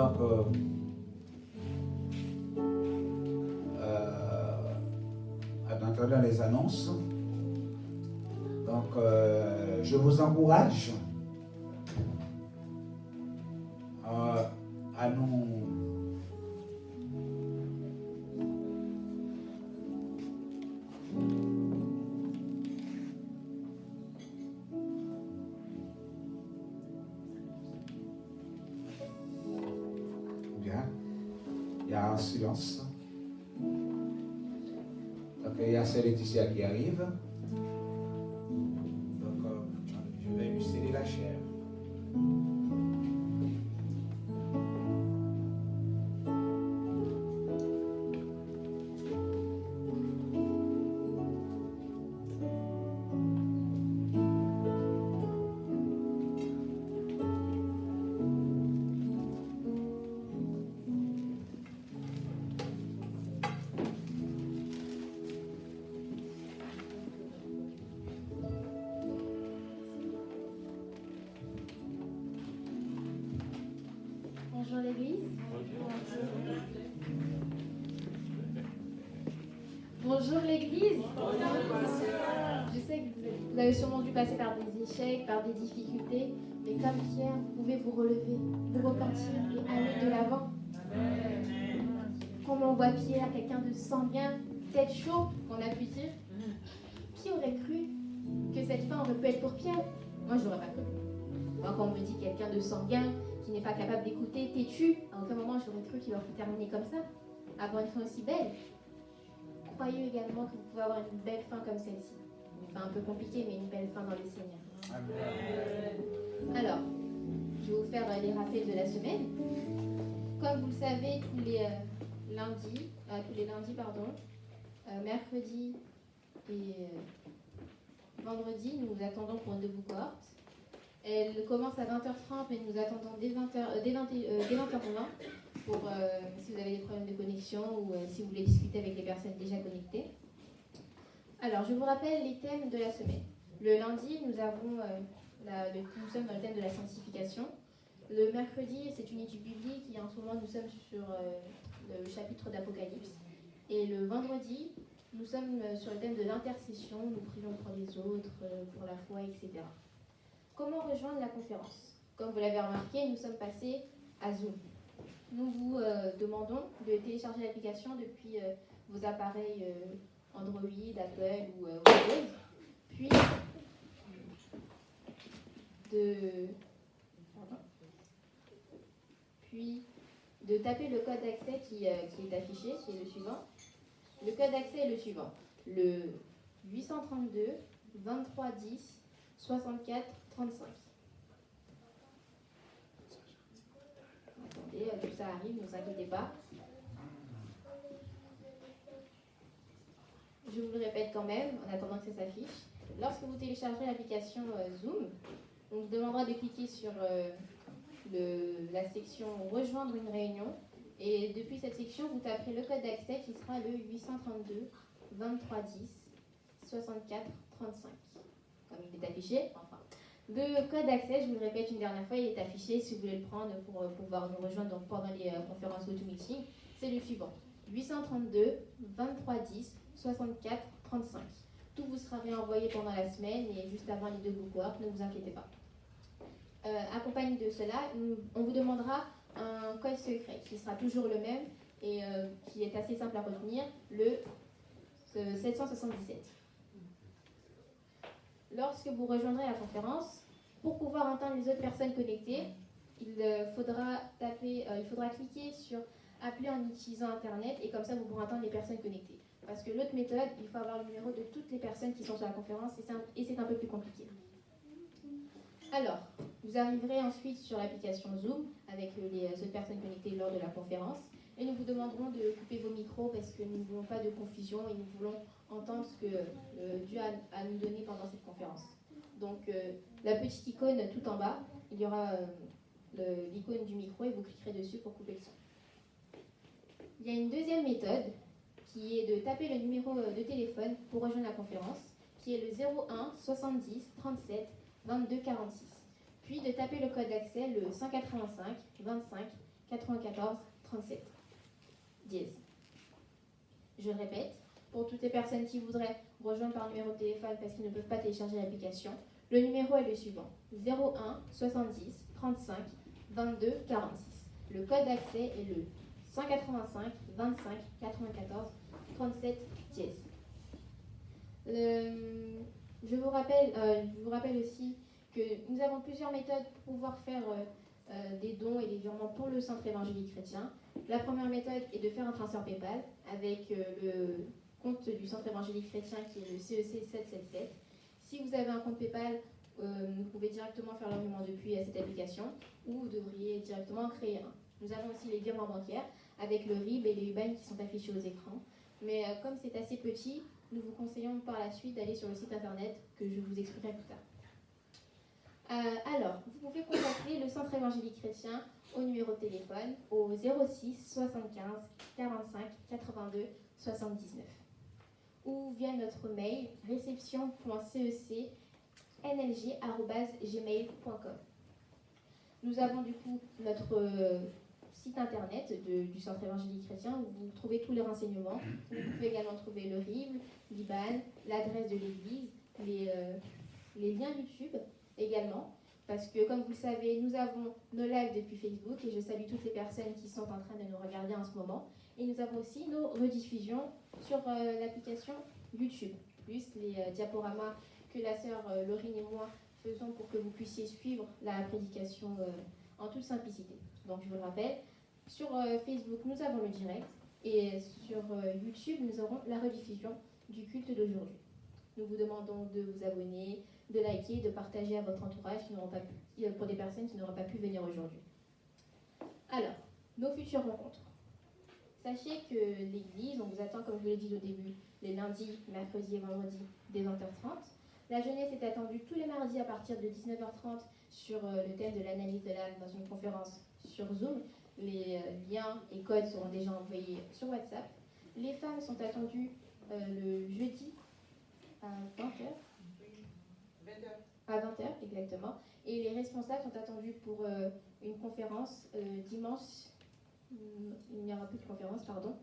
Donc, en entendant les annonces, donc je vous encourage à nous bien, il y a un silence. Donc il y a celle Laetitia qui arrive. Donc je vais lui céder la chair. Bonjour l'église. Bonjour l'église. Je sais que vous avez sûrement dû passer par des échecs, par des difficultés, mais comme Pierre, vous pouvez vous relever, vous repentir et aller de l'avant. Comme on voit Pierre, quelqu'un de sanguin, tête chaud, on a pu dire. Qui aurait cru que cette fin aurait pu être pour Pierre? Moi, je n'aurais pas cru. Moi, quand on me dit quelqu'un de sanguin, qui n'est pas capable d'écouter, têtu, à aucun moment j'aurais cru qu'il aurait pu terminer comme ça, avoir une fin aussi belle. Croyez également que vous pouvez avoir une belle fin comme celle-ci. Une fin un peu compliquée, mais une belle fin dans le Seigneur. Alors, je vais vous faire les rappels de la semaine. Comme vous le savez, tous les lundis, mercredi et vendredi, nous vous attendons pour une de vos cohortes. Elle commence à 20h30, mais nous attendons dès 20h20 pour si vous avez des problèmes de connexion ou si vous voulez discuter avec les personnes déjà connectées. Alors, je vous rappelle les thèmes de la semaine. Le lundi, nous sommes dans le thème de la sanctification. Le mercredi, c'est une étude biblique et en ce moment, nous sommes sur le chapitre d'Apocalypse. Et le vendredi, nous sommes sur le thème de l'intercession. Nous prions pour les autres, pour la foi, etc. Comment rejoindre la conférence? Comme vous l'avez remarqué, nous sommes passés à Zoom. Nous vous demandons de télécharger l'application depuis vos appareils Android, Apple ou Windows, puis de taper le code d'accès qui est affiché, qui est le suivant. Le code d'accès est le suivant, le 832 23 10 64 35. Attendez, tout ça arrive, ne vous inquiétez pas. Je vous le répète quand même, en attendant que ça s'affiche. Lorsque vous téléchargerez l'application Zoom, on vous demandera de cliquer sur la section « Rejoindre une réunion ». Et depuis cette section, vous taperez le code d'accès qui sera le 832 23 10 64 35. Comme il est affiché, enfin. Le code d'accès, je vous le répète une dernière fois, il est affiché si vous voulez le prendre pour pouvoir nous rejoindre donc, pendant les conférences GoToMeeting. C'est le suivant, 832 23 10 64 35. Tout vous sera réenvoyé pendant la semaine et juste avant les 2 cohortes, ne vous inquiétez pas. Accompagné de cela, on vous demandera un code secret qui sera toujours le même et qui est assez simple à retenir, le 777. Lorsque vous rejoindrez la conférence, pour pouvoir entendre les autres personnes connectées, il faudra cliquer sur appeler en utilisant Internet et comme ça vous pourrez entendre les personnes connectées. Parce que l'autre méthode, il faut avoir le numéro de toutes les personnes qui sont sur la conférence et c'est un peu plus compliqué. Alors, vous arriverez ensuite sur l'application Zoom avec les autres personnes connectées lors de la conférence et nous vous demanderons de couper vos micros parce que nous ne voulons pas de confusion et nous voulons entendre ce que Dieu a à nous donner pendant cette conférence. Donc, la petite icône tout en bas, il y aura l'icône du micro et vous cliquerez dessus pour couper le son. Il y a une deuxième méthode qui est de taper le numéro de téléphone pour rejoindre la conférence, qui est le 01 70 37 22 46. Puis de taper le code d'accès, le 185 25 94 37 dièse. Je répète, pour toutes les personnes qui voudraient rejoindre par numéro de téléphone parce qu'ils ne peuvent pas télécharger l'application, le numéro est le suivant, 01 70 35 22 46. Le code d'accès est le 185 25 94 37 dièse. Je vous rappelle aussi que nous avons plusieurs méthodes pour pouvoir faire des dons et des virements pour le Centre évangélique chrétien. La première méthode est de faire un transfert PayPal avec le compte du Centre évangélique chrétien qui est le CEC 777. Si vous avez un compte PayPal, vous pouvez directement faire le virement depuis cette application ou vous devriez directement en créer un. Nous avons aussi les virements bancaires avec le RIB et les UBAN qui sont affichés aux écrans. Mais comme c'est assez petit, nous vous conseillons par la suite d'aller sur le site internet que je vous expliquerai plus tard. Alors, vous pouvez contacter le Centre évangélique chrétien au numéro de téléphone au 06 75 45 82 79 ou via notre mail réception.cec.nlg@gmail.com. Nous avons du coup notre site internet du Centre évangélique chrétien où vous trouvez tous les renseignements. Vous pouvez également trouver le RIB, l'IBAN, l'adresse de l'église, les liens YouTube également, parce que comme vous le savez, nous avons nos lives depuis Facebook et je salue toutes les personnes qui sont en train de nous regarder en ce moment. Et nous avons aussi nos rediffusions sur l'application YouTube, plus les diaporamas que la sœur Laurine et moi faisons pour que vous puissiez suivre la prédication en toute simplicité. Donc je vous le rappelle, sur Facebook nous avons le direct et sur YouTube nous aurons la rediffusion du culte d'aujourd'hui. Nous vous demandons de vous abonner, de liker, de partager à votre entourage pour des personnes qui n'auront pas pu venir aujourd'hui. Alors, nos futures rencontres. Sachez que l'église, on vous attend, comme je vous l'ai dit au début, les lundis, mercredis et vendredis dès 20h30. La jeunesse est attendue tous les mardis à partir de 19h30 sur le thème de l'analyse de l'âme dans une conférence sur Zoom. Les liens et codes seront déjà envoyés sur WhatsApp. Les femmes sont attendues le jeudi à 20h. À 20h, exactement. Et les responsables sont attendus pour une conférence dimanche. Il n'y aura plus de conférence, pardon.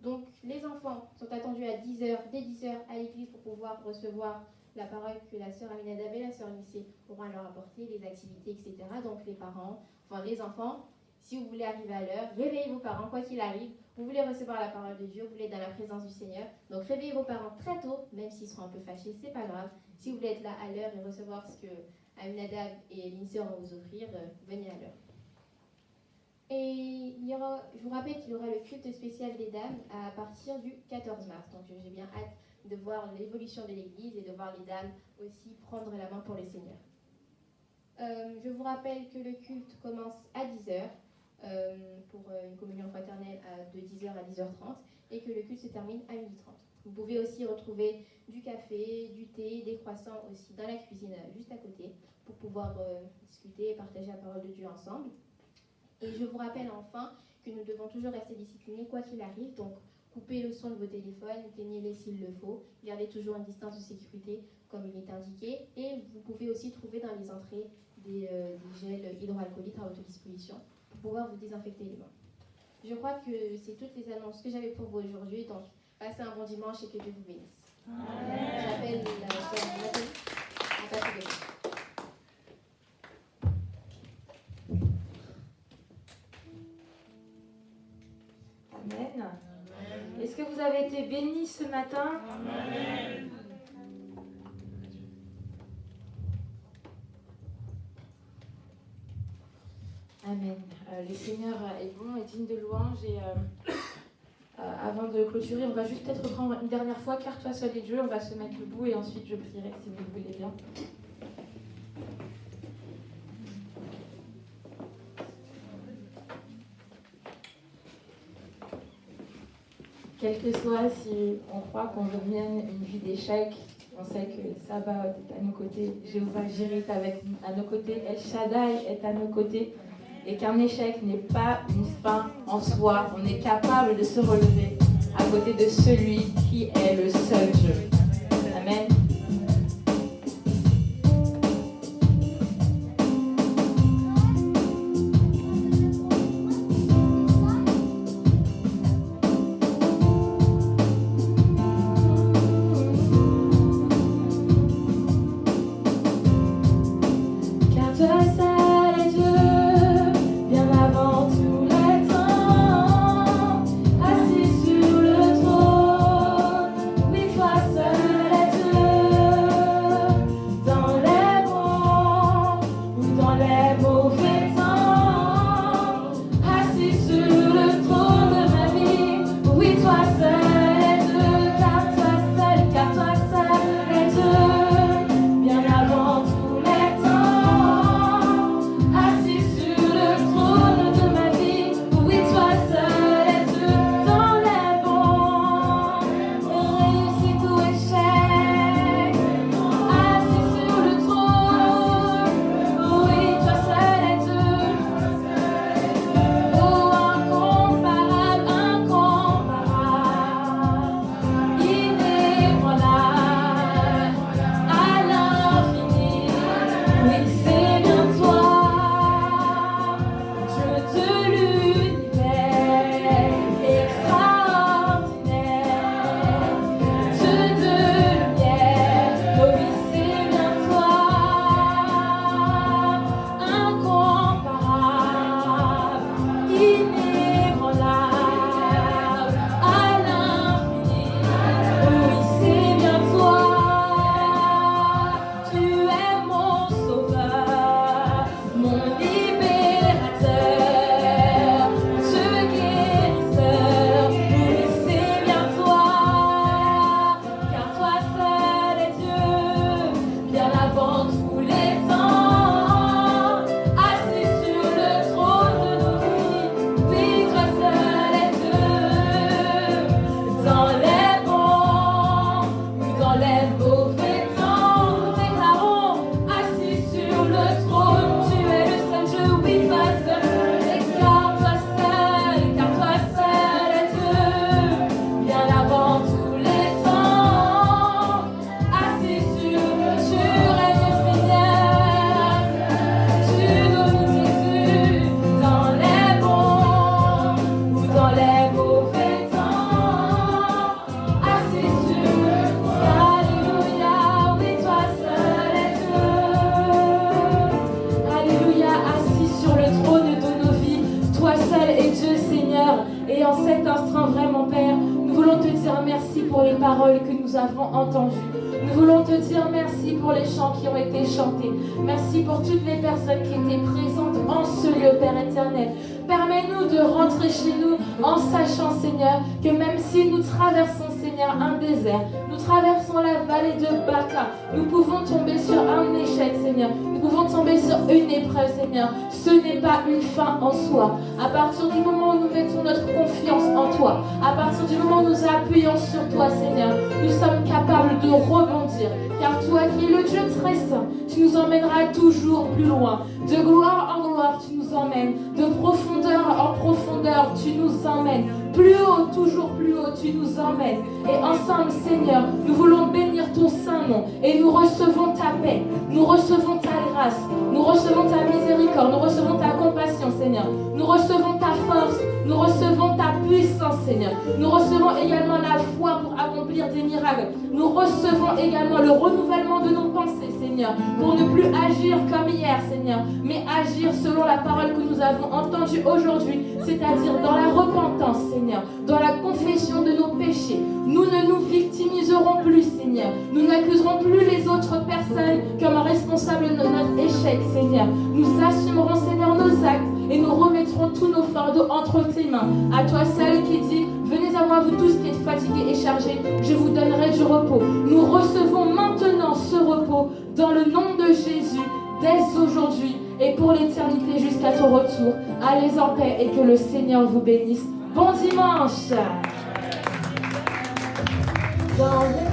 Donc, les enfants sont attendus à 10h, dès 10h à l'église pour pouvoir recevoir la parole que la sœur Aminadab et la sœur Nissé auront à leur apporter, les activités, etc. Donc, les parents, enfin les enfants, si vous voulez arriver à l'heure, réveillez vos parents, quoi qu'il arrive. Vous voulez recevoir la parole de Dieu, vous voulez être dans la présence du Seigneur. Donc, réveillez vos parents très tôt, même s'ils seront un peu fâchés, c'est pas grave. Si vous voulez être là à l'heure et recevoir ce que Aminadab et Nissé vont vous offrir, venez à l'heure. Et je vous rappelle qu'il y aura le culte spécial des dames à partir du 14 mars. Donc j'ai bien hâte de voir l'évolution de l'église et de voir les dames aussi prendre la main pour le Seigneur. Je vous rappelle que le culte commence à 10h pour une communion fraternelle de 10h à 10h30 et que le culte se termine à 12h30. Vous pouvez aussi retrouver du café, du thé, des croissants aussi dans la cuisine juste à côté pour pouvoir discuter et partager la parole de Dieu ensemble. Et je vous rappelle enfin que nous devons toujours rester disciplinés quoi qu'il arrive. Donc, coupez le son de vos téléphones, éteignez-les s'il le faut. Gardez toujours une distance de sécurité comme il est indiqué. Et vous pouvez aussi trouver dans les entrées des gels hydroalcooliques à votre disposition pour pouvoir vous désinfecter les mains. Je crois que c'est toutes les annonces que j'avais pour vous aujourd'hui. Donc, passez un bon dimanche et que Dieu vous bénisse. Amen. J'appelle la sœur Nathalie à passer de vous. Amen. Est-ce que vous avez été bénis ce matin? Amen. Amen. Le Seigneur est bon et digne de louange. Et avant de clôturer, on va juste peut-être reprendre une dernière fois. Car toi seul est Dieu, on va se mettre debout et ensuite je prierai si vous le voulez bien. Quel que soit si on croit qu'on mène une vie d'échec, on sait que Sabaoth est à nos côtés, Jéhovah Jireh est à nos côtés, El Shaddai est à nos côtés, et qu'un échec n'est pas une fin en soi. On est capable de se relever à côté de celui qui est le seul Dieu. Amen. en cet instant vraiment, Père, nous voulons te dire merci pour les paroles que nous avons entendues. Nous voulons te dire merci pour les chants qui ont été chantés. Merci pour toutes les personnes qui étaient présentes en ce lieu, Père éternel. Permets-nous de rentrer chez nous en sachant, Seigneur, que même si nous traversons, Seigneur, un désert, nous traversons la vallée de Baca, nous pouvons tomber sur un échec, Seigneur. Nous pouvons tomber sur une épreuve, Seigneur. Ce n'est pas une fin en soi. À partir du moment où nous mettons notre confiance en toi, à partir du moment où nous appuyons sur toi, Seigneur, nous sommes capables de rebondir. Car toi qui es le Dieu très saint, tu nous emmèneras toujours plus loin. De gloire en gloire, tu nous emmènes. De profondeur en profondeur, tu nous emmènes. Plus haut, toujours plus haut, tu nous emmènes. Et ensemble, Seigneur, nous voulons bénir ton saint nom. Et nous recevons ta paix, nous recevons ta grâce, nous recevons ta miséricorde, nous recevons ta compassion, Seigneur. Nous recevons ta force, nous recevons ta puissance, Seigneur. Nous recevons également la foi pour accomplir des miracles. Nous recevons également le renouvellement de nos pensées, Seigneur, pour ne plus agir comme hier, Seigneur, mais agir selon la parole que nous avons entendue aujourd'hui, c'est-à-dire dans la repentance, Seigneur, dans la confession de nos péchés. Nous ne nous victimiserons plus, Seigneur. Nous n'accuserons plus les autres personnes comme responsables de notre échec, Seigneur. Nous assumerons, Seigneur, nos actes et nous remettrons tous nos fardeaux entre tes mains. À toi seul qui dis, venez à moi vous tous qui êtes fatigués et chargés, je vous donnerai du repos. Nous recevons maintenant ce repos dans le nom de Jésus, dès aujourd'hui et pour l'éternité jusqu'à ton retour. Allez en paix et que le Seigneur vous bénisse. Bon dimanche. Dans le